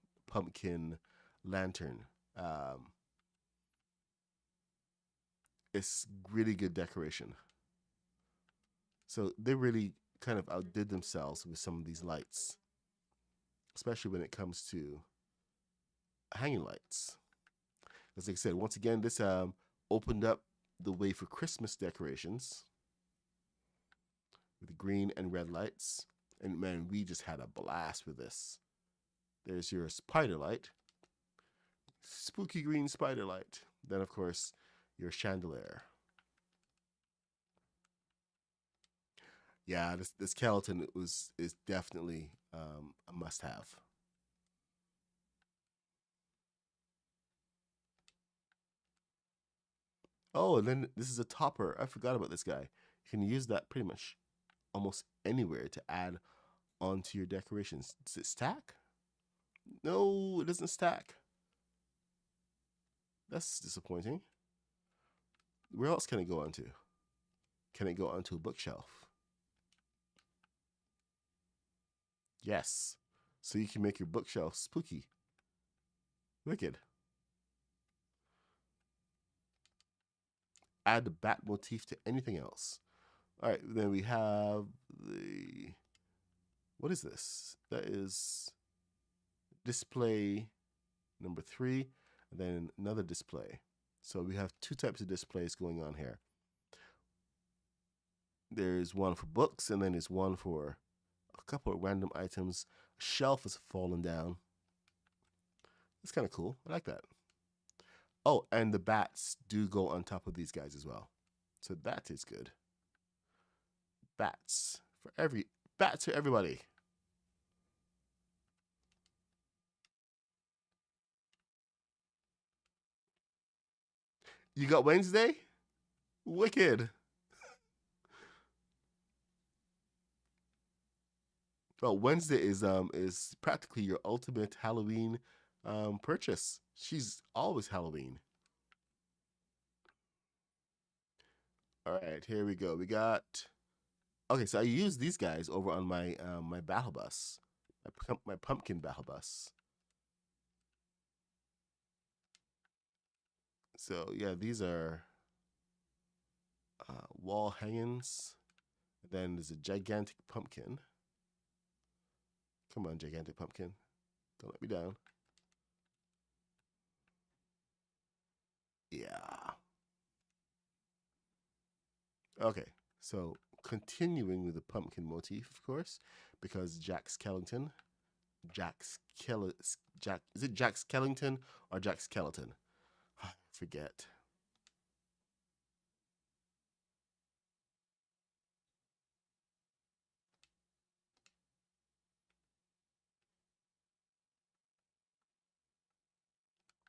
Speaker 2: lantern. It's really good decoration. So they really kind of outdid themselves with some of these lights, especially when it comes to hanging lights. As like I said, once again, this opened up the way for Christmas decorations with the green and red lights. And man, we just had a blast with this. There's your spider light. spooky green spider light. Then, of course, your chandelier. Yeah, this skeleton is definitely a must-have. Oh, and then this is a topper. I forgot about this guy. You can use that pretty much almost anywhere to add onto your decorations. Does it stack? No, it doesn't stack. That's disappointing. Where else can it go onto? Can it go onto a bookshelf? Yes. So you can make your bookshelf spooky. Wicked. Add the bat motif to anything else. All right, then we have the. What is this? That is display number 3, and then another display. So we have 2 types of displays going on here. There's one for books, and then there's one for a couple of random items. A shelf has fallen down. It's kind of cool. I like that. Oh, and the bats do go on top of these guys as well. So that is good. Bats for everybody. You got Wednesday? Wicked. Well, Wednesday is practically your ultimate Halloween purchase. She's always Halloween. All right, here we go. We got. Okay, so I use these guys over on my my battle bus, my pumpkin battle bus. So yeah, these are wall hangings. Then there's a gigantic pumpkin. Come on, gigantic pumpkin. Don't let me down. Yeah. Okay, so continuing with the pumpkin motif, of course, because Jack Skellington, is it Jack Skellington or Jack Skeleton? I forget.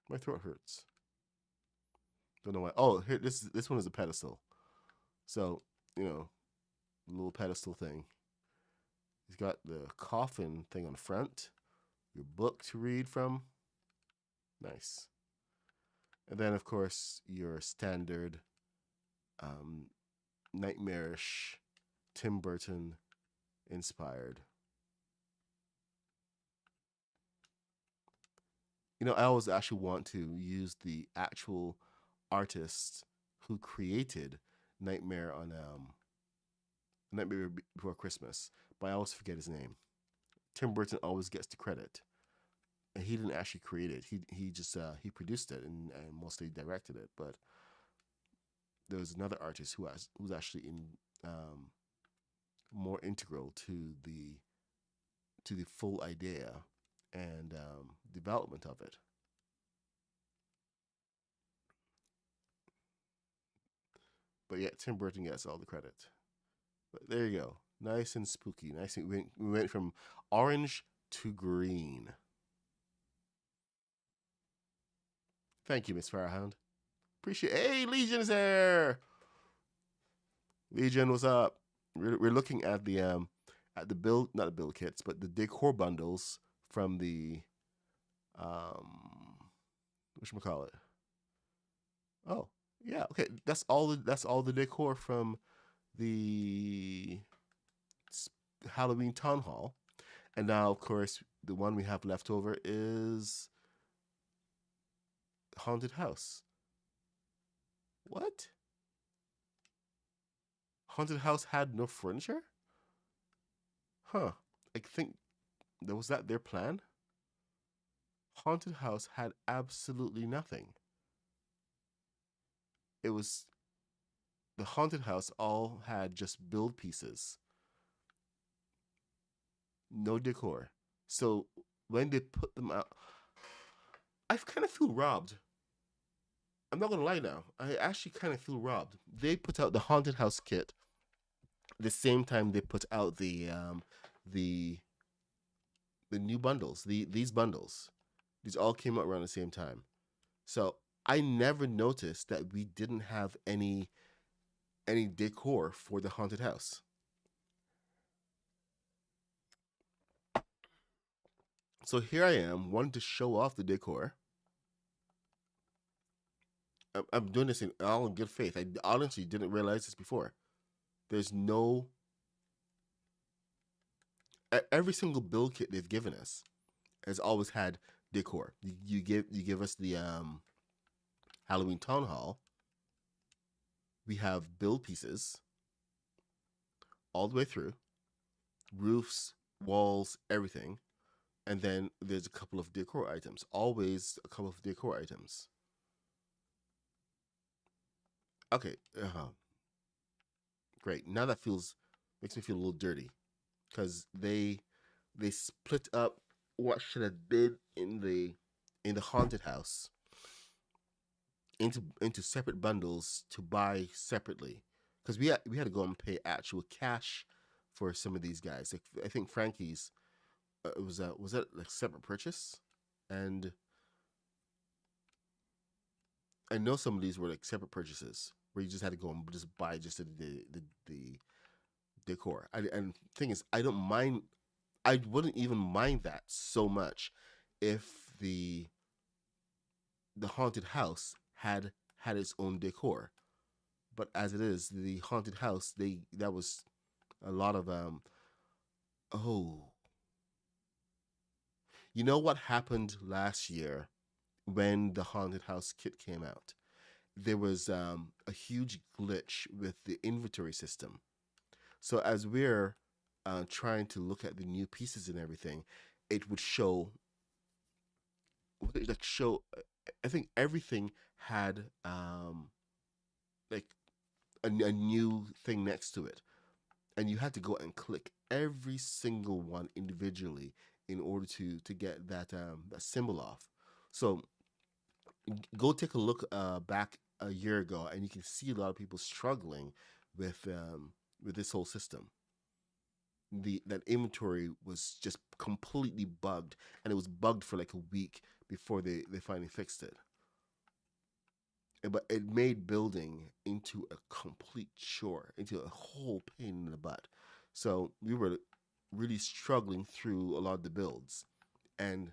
Speaker 2: My throat hurts. Don't know why. Oh, here this one is a pedestal. So, you know, little pedestal thing. He's got the coffin thing on the front, your book to read from. Nice. And then, of course, your standard nightmarish Tim Burton inspired. You know, I always actually want to use the actual artist who created Nightmare on Nightmare Before Christmas, but I always forget his name. Tim Burton always gets the credit. And he didn't actually create it. He just he produced it and mostly directed it. But there was another artist who's actually in more integral to the full idea and development of it. But yet Tim Burton gets all the credit. But there you go, nice and spooky. Nice. And we went from orange to green. Thank you, Miss Farhound. Appreciate. Hey, Legion is there. Legion, what's up? We're looking at the build, not the build kits, but the decor bundles from the whatchamacallit. Oh, yeah, okay. That's all the decor from the Halloween Town Hall. And now, of course, the one we have left over is Haunted House. What? Haunted House had no furniture? Huh. I think was that their plan? Haunted House had absolutely nothing. It was the Haunted House all had just build pieces, no decor. So when they put them out, I kind of feel robbed. I'm not gonna lie now. I actually kind of feel robbed. They put out the haunted house kit the same time they put out the the new bundles. These bundles. These all came out around the same time. So I never noticed that we didn't have any decor for the haunted house. So here I am wanting to show off the decor. I'm doing this in all in good faith. I honestly didn't realize this before. There's no every single build kit they've given us has always had decor. You give us the Halloween town hall. We have build pieces all the way through, roofs, walls, everything, and then there's a couple of decor items. Always a couple of decor items. Okay, great. Now that feels makes me feel a little dirty because they split up what should have been in the haunted house into separate bundles to buy separately because we had to go and pay actual cash for some of these guys. Like I think Frankie's was that like separate purchase, and I know some of these were like separate purchases where you just had to go and just buy just the decor. And thing is, I don't mind. I wouldn't even mind that so much if the haunted house had its own decor. But as it is, the haunted house that was a lot of oh, you know what happened last year when the haunted house kit came out? There was a huge glitch with the inventory system. So as we're trying to look at the new pieces and everything, it would show like show. I think everything had like a new thing next to it, and you had to go and click every single one individually in order to get that symbol off. So go take a look back a year ago, and you can see a lot of people struggling with this whole system. The That inventory was just completely bugged, and it was bugged for like a week before they finally fixed it. But it made building into a complete chore, into a whole pain in the butt. So we were really struggling through a lot of the builds, and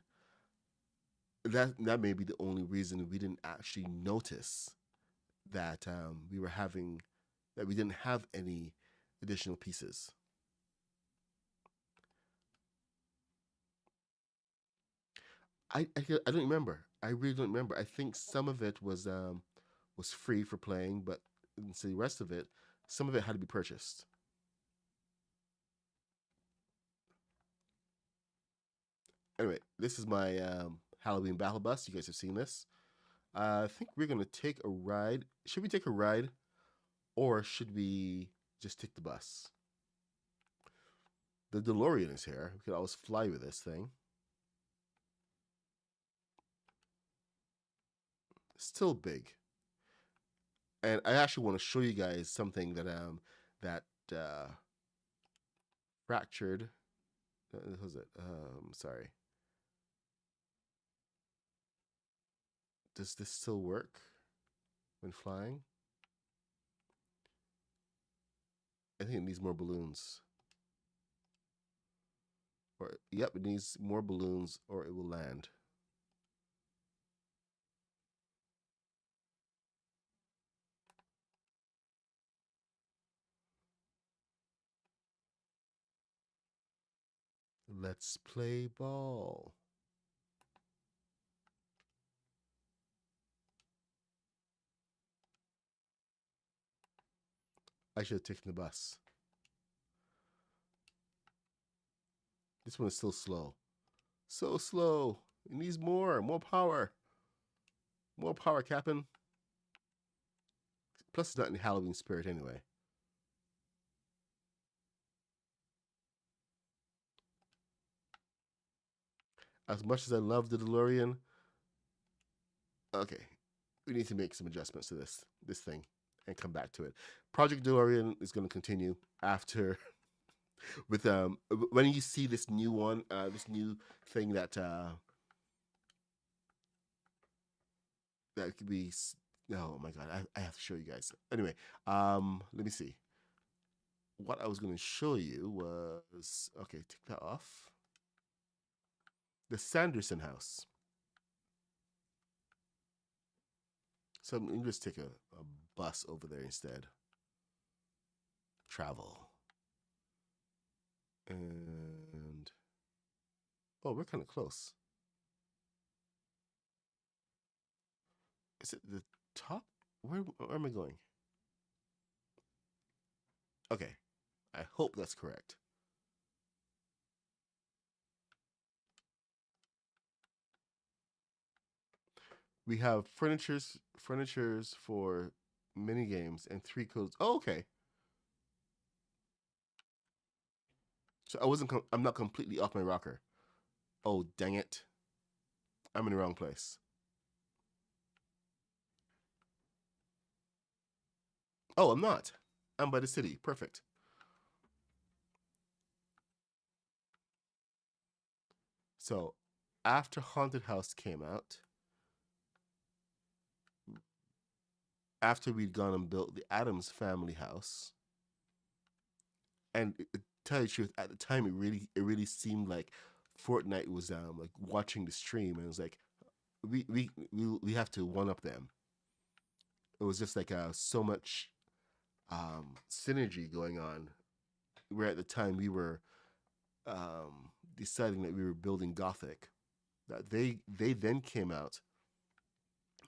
Speaker 2: that may be the only reason we didn't actually notice that we didn't have any additional pieces. I don't remember. I really don't remember. I think some of it was free for playing, but so the rest of it, some of it had to be purchased. Anyway, this is my Halloween battle bus. You guys have seen this. I think we're gonna take a ride. Should we take a ride, or should we just take the bus? The DeLorean is here. We could always fly with this thing. Still big, and I actually want to show you guys something that fractured. What was it? Sorry. Does this still work when flying? I think it needs more balloons. Or yep, it needs more balloons, or it will land. Let's play ball. I should have taken the bus. This one is still slow. So slow. It needs more power. More power, Captain. Plus, it's not in Halloween spirit anyway. As much as I love the DeLorean, Okay, we need to make some adjustments to this thing and come back to it. Project DeLorean is going to continue after with when you see this new one, this new thing that could be. Oh my god, I have to show you guys. Anyway, let me see. What I was going to show you was okay. Take that off. The Sanderson house. So I'm going to just take a bus over there instead. Travel. And oh, we're kind of close. Is it the top? Where am I going? Okay, I hope that's correct. We have furnitures for mini games and 3 codes. Oh, okay. So I'm not completely off my rocker. Oh, dang it. I'm in the wrong place. Oh, I'm not. I'm by the city. Perfect. So, after Haunted House came out, after we'd gone and built the Adams Family house, and to tell you the truth, at the time it really seemed like Fortnite was like watching the stream, and it was like we have to one up them. It was just like so much synergy going on. Where at the time we were deciding that we were building Gothic, that they then came out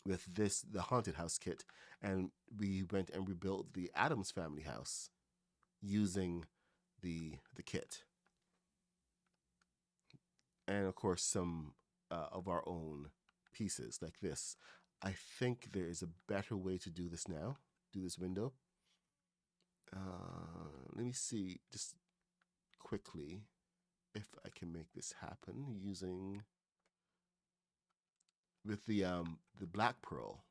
Speaker 2: with the Haunted House kit, and we went and rebuilt the Adams Family house using the kit, and of course some of our own pieces like this. I think there is a better way to do this now. Do this window. Let me see just quickly if I can make this happen using with the black pearl.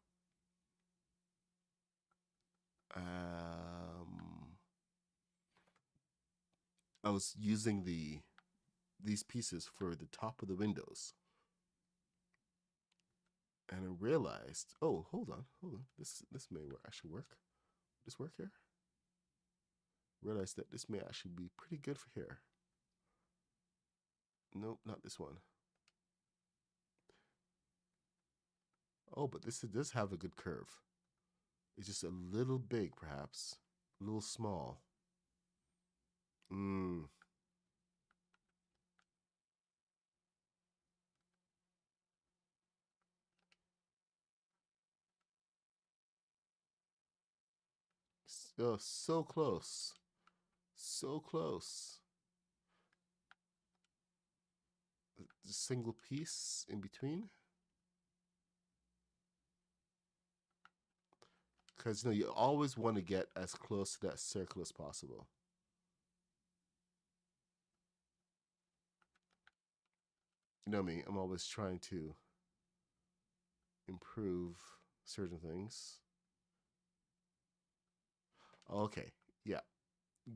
Speaker 2: I was using these pieces for the top of the windows, and I realized, oh, hold on, this may actually work. This work here? Realized that this may actually be pretty good for here. Nope, not this one. Oh, but this does have a good curve. It's just a little big, perhaps. A little small. Oh, so close. So close. The single piece in between. Because you always want to get as close to that circle as possible. You know me, I'm always trying to improve certain things. Okay, yeah.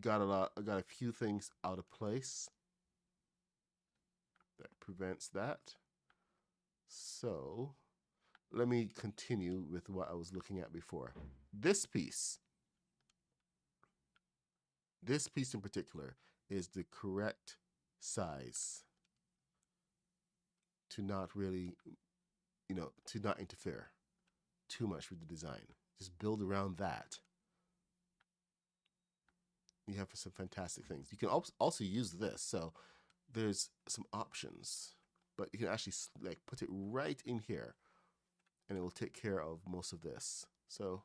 Speaker 2: Got a few things out of place. That prevents that. So let me continue with what I was looking at before. This piece in particular is the correct size to not really, to not interfere too much with the design. Just build around that. You have some fantastic things. You can also use this. So there's some options, but you can actually like put it right in here, and it will take care of most of this. So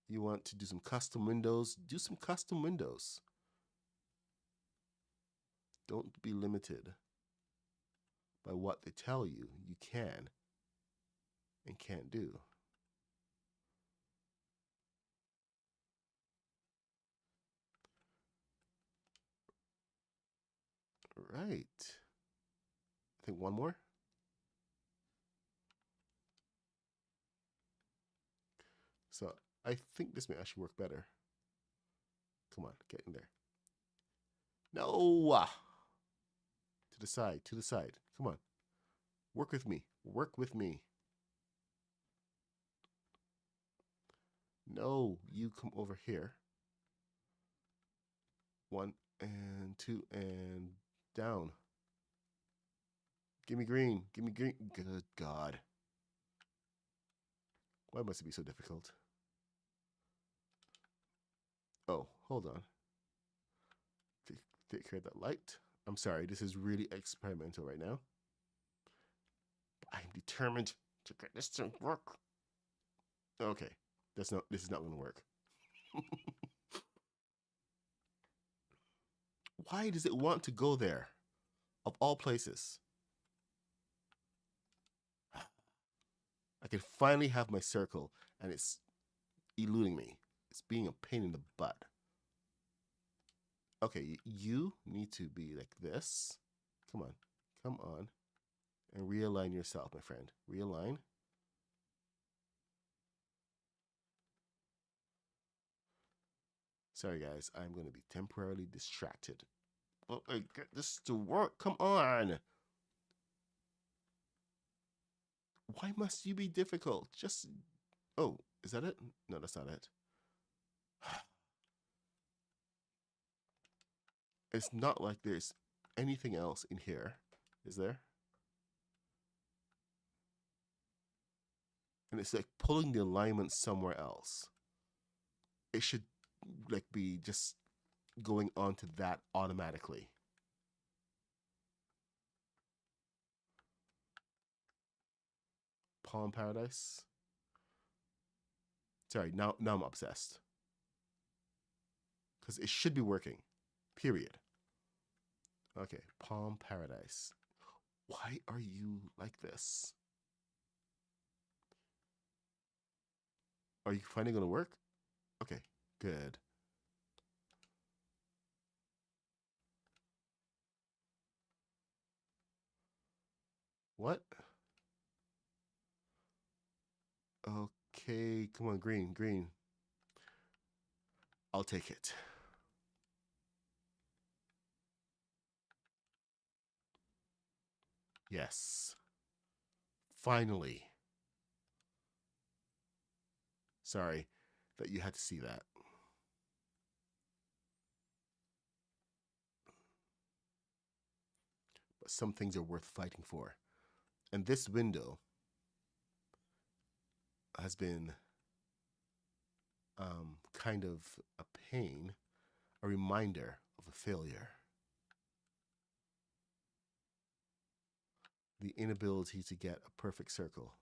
Speaker 2: you want to do some custom windows, do some custom windows. Don't be limited by what they tell you can and can't do. Right. think one more. So I think this may actually work better. Come on, get in there. No! To the side, to the side. Come on. Work with me. Work with me. No, you come over here. 1 and 2 and down. Give me green. Give me green. Good God. Why must it be so difficult? Oh, hold on. Take care of that light. I'm sorry, this is really experimental right now. I'm determined to get this to work. Okay, this is not going to work. Why does it want to go there? Of all places. I can finally have my circle, and it's eluding me. It's being a pain in the butt. Okay, you need to be like this. Come on. Come on. And realign yourself, my friend. Realign. Sorry, guys. I'm going to be temporarily distracted. Well, I get this to work. Come on. Why must you be difficult? Just... Oh, is that it? No, that's not it. It's not like there's anything else in here. Is there? And it's like pulling the alignment somewhere else. It should like be just going on to that automatically. Palm Paradise. Sorry, now I'm obsessed. Because it should be working. Period. Okay, Palm Paradise. Why are you like this? Are you finally going to work? Okay, good. What? Okay, come on, green, green. I'll take it. Yes. Finally. Sorry that you had to see that. But some things are worth fighting for. And this window has been kind of a pain, a reminder of a failure. The inability to get a perfect circle.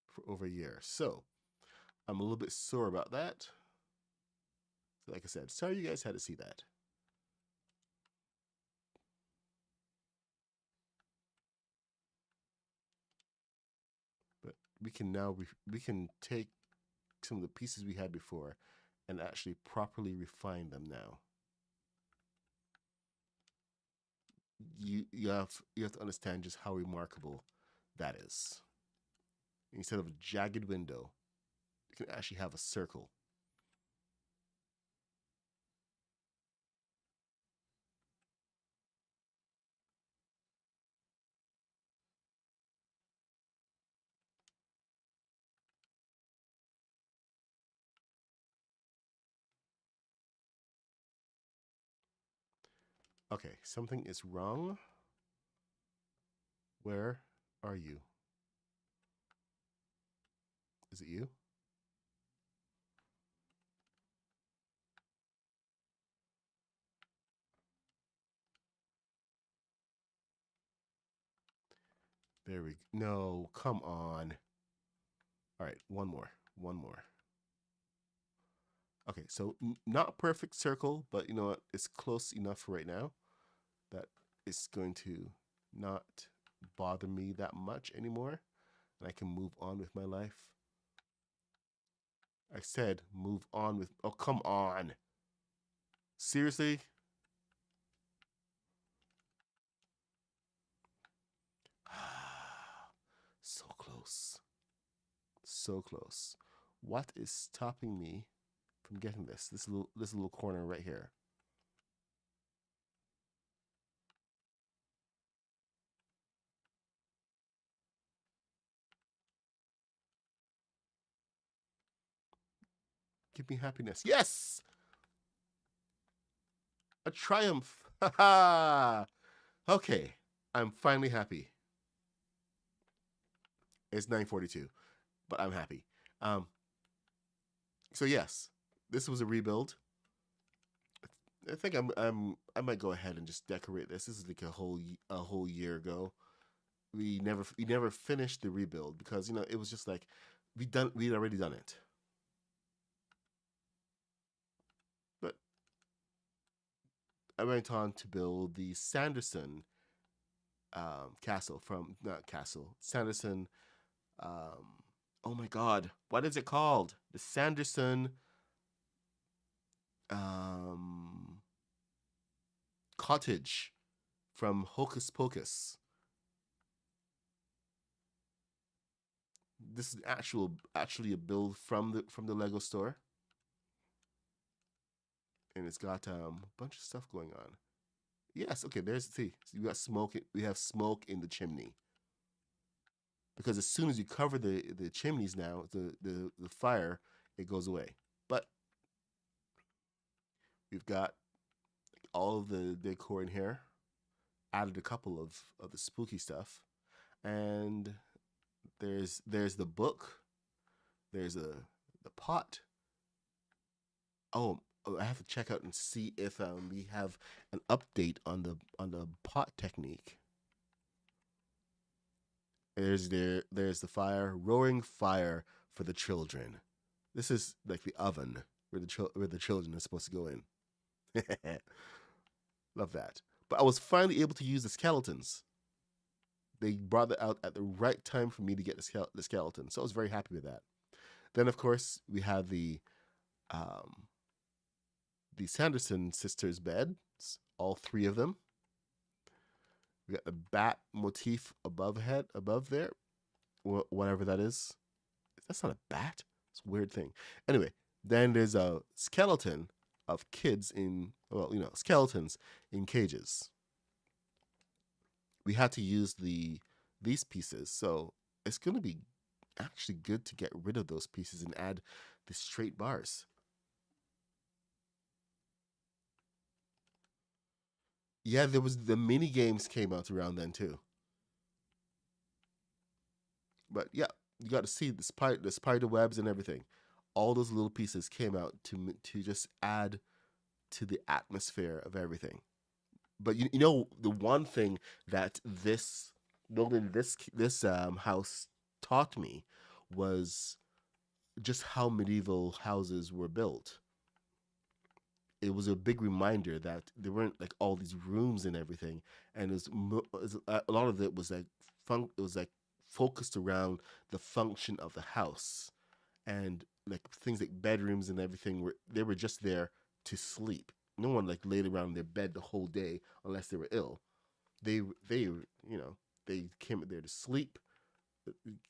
Speaker 2: For over a year. So, I'm a little bit sore about that. Like I said, sorry you guys had to see that. But we can now, we can take some of the pieces we had before and actually properly refine them now. You have to understand just how remarkable that is. Instead of a jagged window, you can actually have a circle. Okay, something is wrong. Where are you? Is it you? There we go. No, come on. All right, one more. One more. Okay, so not perfect circle, but you know what? It's close enough right now that it's going to not bother me that much anymore. And I can move on with my life. I said move on with... Oh, come on. Seriously? so close. What is stopping me from getting this? This little corner right here. Give me happiness. Yes! A triumph. Ha ha! Okay. I'm finally happy. It's 9:42, but I'm happy. Um, so yes, this was a rebuild. I think I might go ahead and just decorate this. This is like a whole year ago. We never finished the rebuild because it was just like we'd already done it. But I went on to build the Sanderson castle from not castle Sanderson. Oh my God, what is it called? The Sanderson um, cottage from Hocus Pocus. This is actually a build from the Lego store, and it's got a bunch of stuff going on. Yes, okay. See, you got smoke. We have smoke in the chimney because as soon as you cover the chimneys now, the fire it goes away. But we've got all of the decor in here. Added a couple of the spooky stuff, and there's the book. There's the pot. Oh, I have to check out and see if we have an update on the pot technique. There's the fire, roaring fire for the children. This is like the oven where the children are supposed to go in. Love that. But I was finally able to use the skeletons. They brought it out at the right time for me to get the skeleton, so I was very happy with that. Then, of course, we have the Sanderson sisters' beds, all three of them. We got the bat motif above there, whatever that is. That's not a bat. It's a weird thing. Anyway, then there's a skeleton of kids skeletons in cages. We had to use these pieces, so it's going to be actually good to get rid of those pieces and add the straight bars. Yeah, there was the mini games came out around then too. But yeah, you got to see the spider webs and everything. All those little pieces came out to just add to the atmosphere of everything. But you know the one thing that this building this house taught me was just how medieval houses were built. It was a big reminder that there weren't like all these rooms and everything, and a lot of it was like it was like focused around the function of the house, and like things like bedrooms and everything were just there to sleep. No one like laid around their bed the whole day unless they were ill. They came there to sleep,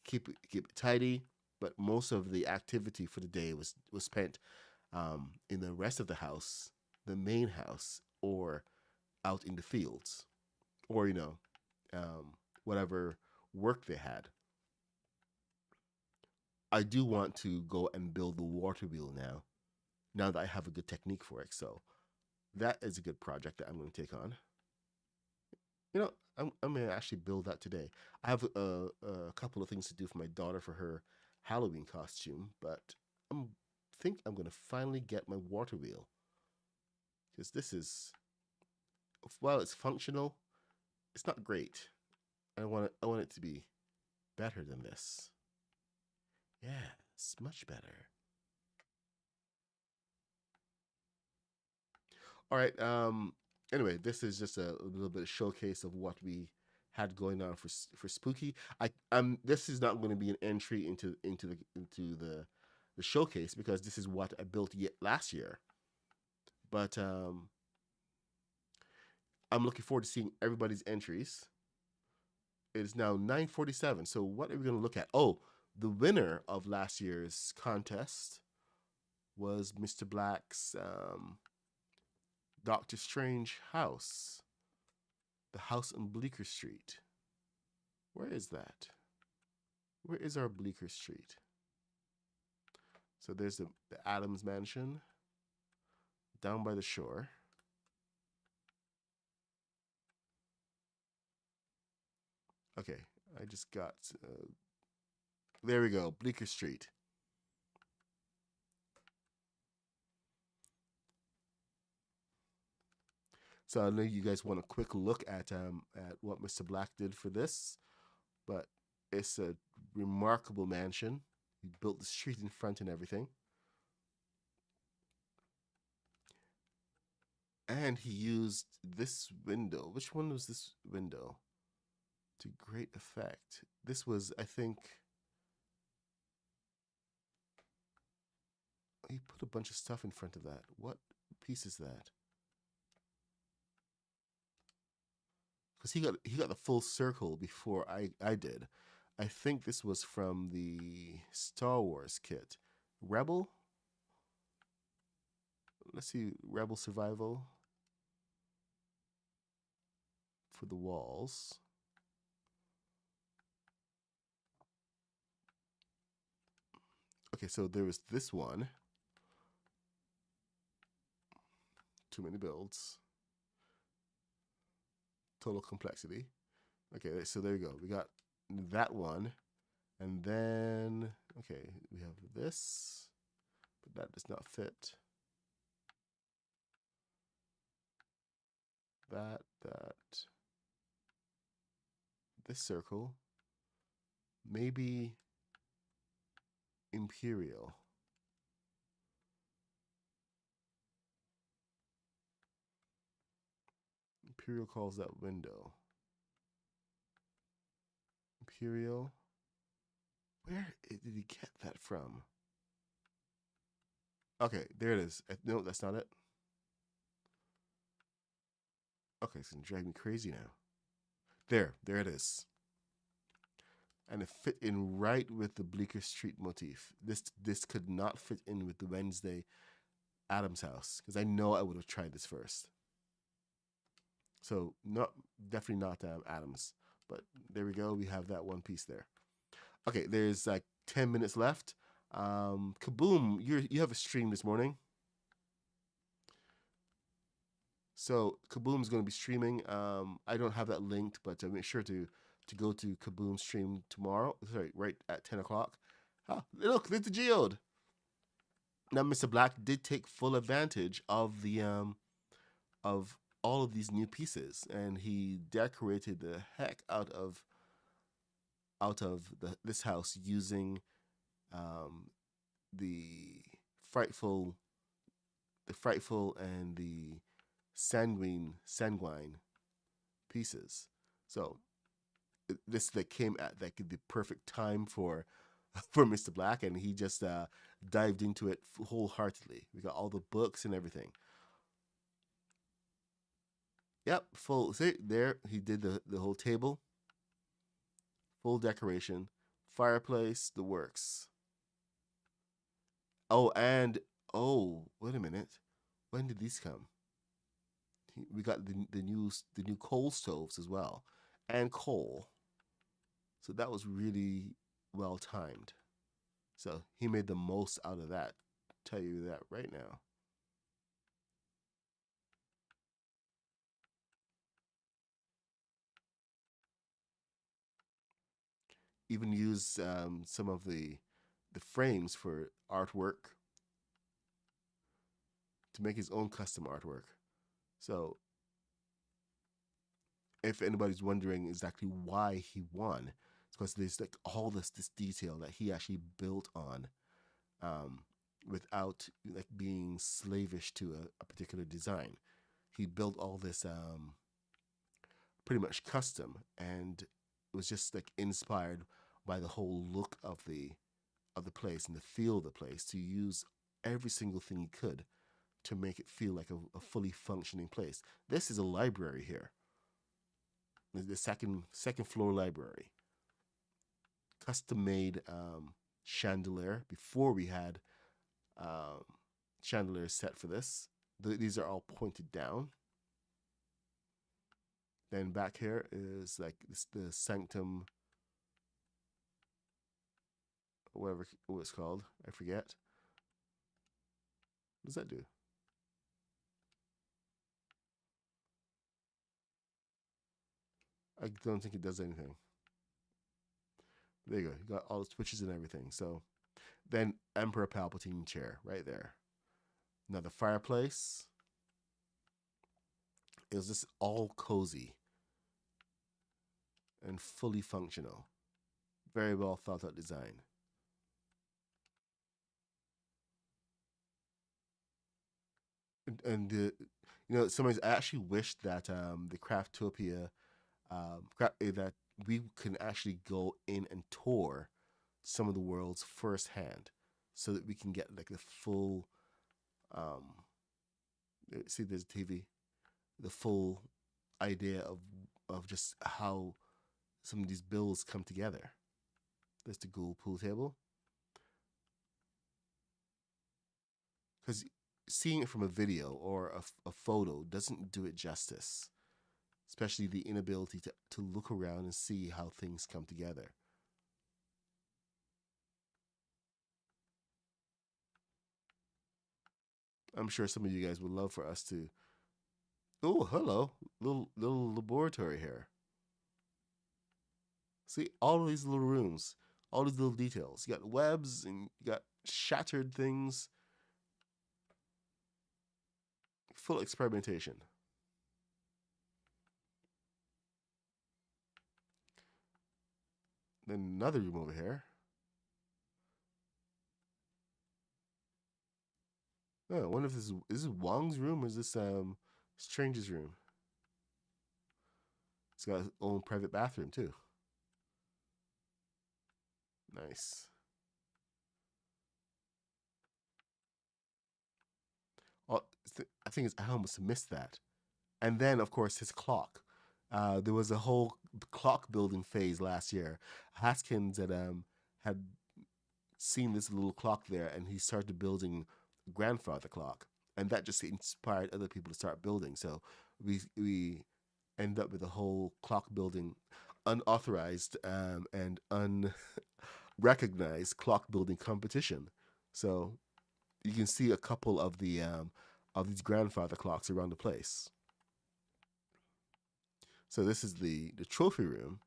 Speaker 2: keep it tidy, but most of the activity for the day was spent in the rest of the house, the main house, or out in the fields, or whatever work they had. I do want to go and build the water wheel now that I have a good technique for it. So that is a good project that I'm going to take on. I'm going to actually build that today. I have a couple of things to do for my daughter for her Halloween costume, but I think I'm going to finally get my water wheel because this is, while it's functional, it's not great. I want it to be better than this. Yes, much better. All right. Anyway, this is just a little bit of showcase of what we had going on for spooky. This is not going to be an entry into the showcase because this is what I built yet last year. But I'm looking forward to seeing everybody's entries. It is now 9:47. So what are we going to look at? Oh, The winner of last year's contest was Mr. Black's Doctor Strange house, the house on Bleecker Street. Where is that? Where is our Bleecker Street? So there's the Adams Mansion down by the shore. Okay, I just got. There we go, Bleecker Street. So I know you guys want a quick look at what Mr. Black did for this, but it's a remarkable mansion. He built the street in front and everything. And he used this window. Which one was this window? To great effect. This was, I think, he put a bunch of stuff in front of that. What piece is that? Because he got the full circle before I did. I think this was from the Star Wars kit. Rebel? Let's see, Rebel Survival for the walls. Okay, so there was this one. Too many builds. Total complexity. Okay, so there you go. We got that one. And then, okay, we have this, but that does not fit. That. This circle. Maybe Imperial. Imperial calls that window. Imperial. Where did he get that from? Okay, there it is. No, that's not it. Okay, it's gonna drive me crazy now. There it is. And it fit in right with the Bleecker Street motif. This could not fit in with the Wednesday Adams house, because I know I would have tried this first. So definitely not Adams. But there we go. We have that one piece there. Okay, there's like 10 minutes left. Kaboom, you have a stream this morning. So Kaboom's going to be streaming. I don't have that linked, but make sure to go to Kaboom stream tomorrow. Sorry, right at 10 o'clock. Ah, look, there's the geode. Now, Mr. Black did take full advantage of the of all of these new pieces, and he decorated the heck out of this house using the frightful and the sanguine pieces. So this that came at like the perfect time for Mr. Black, and he just dived into it wholeheartedly. We got all the books and everything. Yep, full. See there, he did the whole table, full decoration, fireplace, the works. Oh, and wait a minute, when did these come? We got the new coal stoves as well, and coal. So that was really well timed. So he made the most out of that. Tell you that right now. Even use some of the frames for artwork to make his own custom artwork. So if anybody's wondering exactly why he won, it's because there's like all this detail that he actually built on without like being slavish to a particular design. He built all this pretty much custom, and it was just like inspired by the whole look of the place and the feel of the place, to use every single thing he could to make it feel like a fully functioning place. This is a library here. The second floor library. custom made chandelier before we had um, chandelier set for this. These are all pointed down. Then back here is like the sanctum, whatever it's called. I forget. What does that do? I don't think it does anything. There you go. You got all the switches and everything. So then Emperor Palpatine chair right there. Another fireplace. It was just all cozy and fully functional. Very well thought out design. And the, you know, sometimes I actually wish that the Craftopia, that we can actually go in and tour some of the worlds firsthand, so that we can get like the full. Um, See, there's TV, the full idea of just how some of these builds come together. There's the Ghoul pool table. Because seeing it from a video or a photo doesn't do it justice, especially the inability to look around and see how things come together. I'm sure some of you guys would love for us to. Oh, hello, little laboratory here. See all of these little rooms, all these little details. You got webs and you got shattered things. Full experimentation. Then another room over here. Oh, I wonder if is this Wong's room or is this Strange's room? It's got its own private bathroom too. Nice. Oh, I think I almost missed that. And then, of course, his clock. There was a whole clock building phase last year. Haskins had seen this little clock there, and he started building grandfather clock, and that just inspired other people to start building. So we end up with a whole clock building, unauthorized and unrecognized clock building competition. So you can see a couple of these grandfather clocks around the place. So this is the trophy room.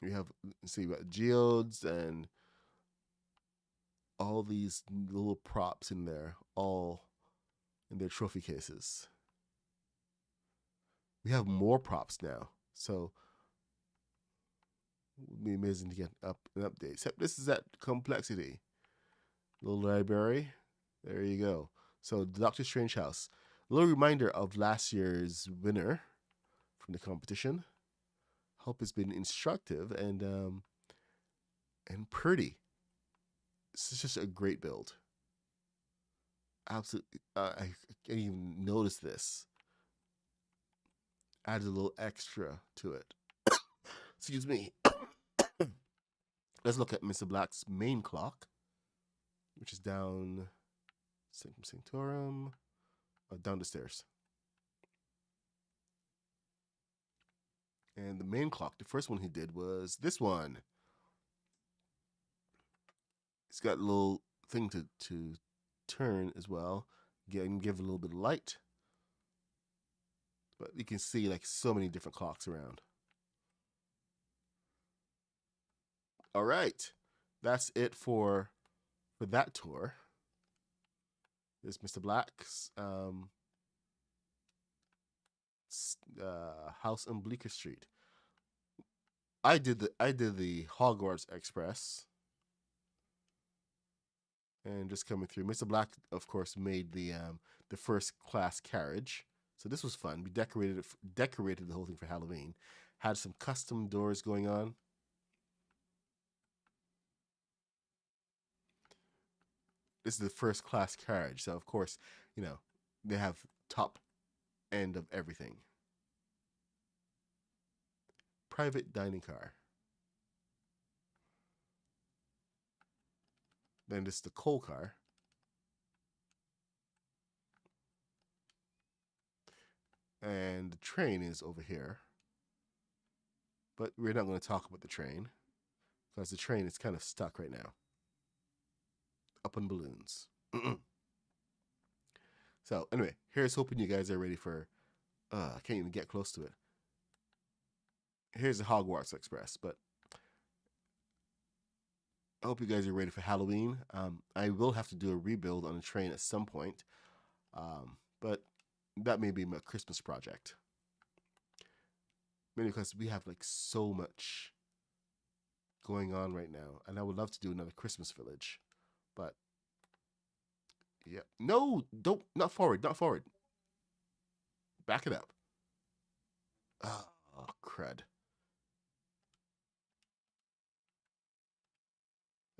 Speaker 2: We have, see, we got geodes and all these little props in there, all in their trophy cases. We have more props now, so it would be amazing to get an update. Except this is at Complexity. Little library. There you go. So the Doctor Strange house. A little reminder of last year's winner from the competition. Hope it's been instructive and pretty. This is just a great build. Absolutely, I can't even notice this. Adds a little extra to it. Excuse me. Let's look at Mr. Black's main clock, which is down Sanctum Sanctorum, down the stairs. And the main clock, the first one he did was this one. It's got a little thing to turn as well, give a little bit of light. But you can see like so many different clocks around. All right, that's it for that tour. There's Mr. Black's house on Bleecker Street. I did the Hogwarts Express, and just coming through. Mr. Black, of course, made the first class carriage, so this was fun. We decorated the whole thing for Halloween. Had some custom doors going on. This is the first class carriage, so of course, you know, they have top end of everything. private dining car. Then this is the coal car. And the train is over here. But we're not going to talk about the train, because the train is kind of stuck right now. Up on balloons. So anyway, here's hoping you guys are ready for, I can't even get close to it. Here's the Hogwarts Express, but I hope you guys are ready for Halloween. I will have to do a rebuild on the train at some point, but that may be my Christmas project. Mainly because we have like so much going on right now, and I would love to do another Christmas village, but yeah, no, don't, not forward, not forward. Back it up. Oh, crud.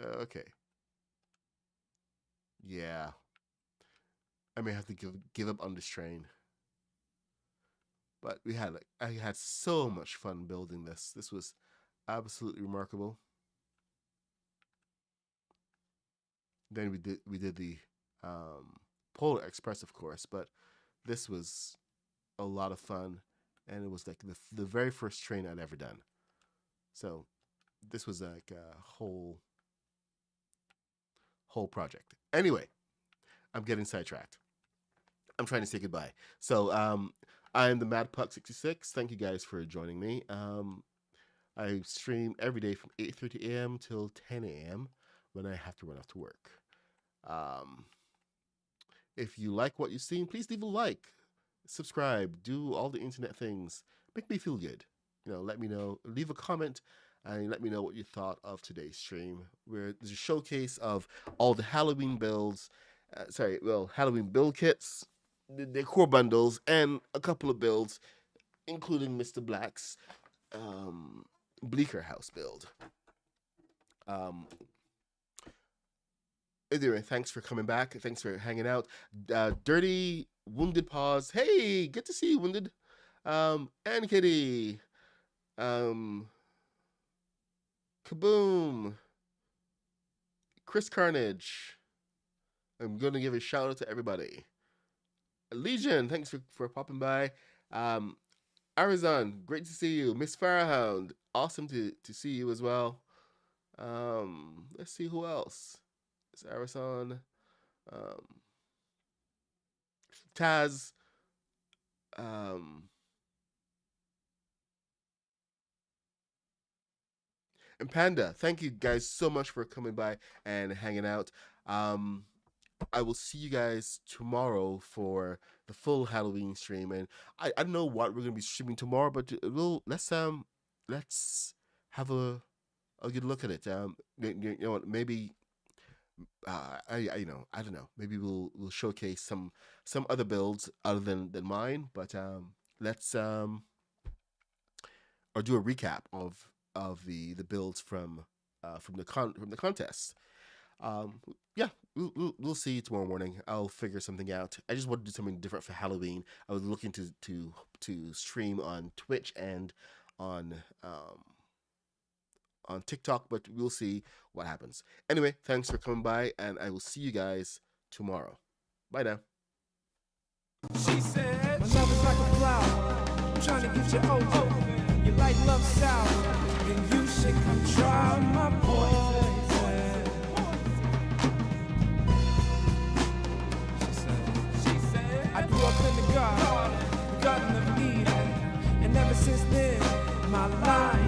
Speaker 2: Okay. Yeah. I may have to give up on this train. But we had I had so much fun building this. This was absolutely remarkable. Then we did the Polar Express, of course, but this was a lot of fun, and it was like the very first train I'd ever done. So this was like a whole project. Anyway, I'm getting sidetracked. I'm trying to say goodbye. So I'm the Mad Puck 66. Thank you guys for joining me. I stream every day from 8:30 a.m. till 10 a.m. when I have to run off to work. If you like what you've seen, please leave a like, subscribe, do all the internet things. Make me feel good. You know, let me know. Leave a comment and let me know what you thought of today's stream, where there's a showcase of all the Halloween builds. Halloween build kits, the core bundles, and a couple of builds, including Mr. Black's Bleaker House build. Anyway, thanks for coming back. Thanks for hanging out. Dirty Wounded Paws. Hey, good to see you, Wounded. And Kitty. Kaboom. Chris Carnage. I'm going to give a shout out to everybody. Legion, thanks for popping by. Arizon, great to see you. Miss Farhound, awesome to see you as well. Let's see who else. It's Arizon. Taz. And Panda, thank you guys so much for coming by and hanging out. I will see you guys tomorrow for the full Halloween stream, and I don't know what we're gonna be streaming tomorrow, but let's have a good look at it. You know what, maybe I don't know. Maybe we'll showcase some other builds other than mine, but let's or do a recap of the builds from the contest. Yeah, we'll see you tomorrow morning. I'll figure something out. I just want to do something different for Halloween. I was looking to stream on Twitch and on TikTok, but we'll see what happens. Anyway, thanks for coming by, and I will see you guys tomorrow. Bye now.
Speaker 1: She said, my love is like a flower. I'm trying to get you over. You like love sour, then you should come try my poison. She said, I grew up in the garden of Eden, and ever since then, my life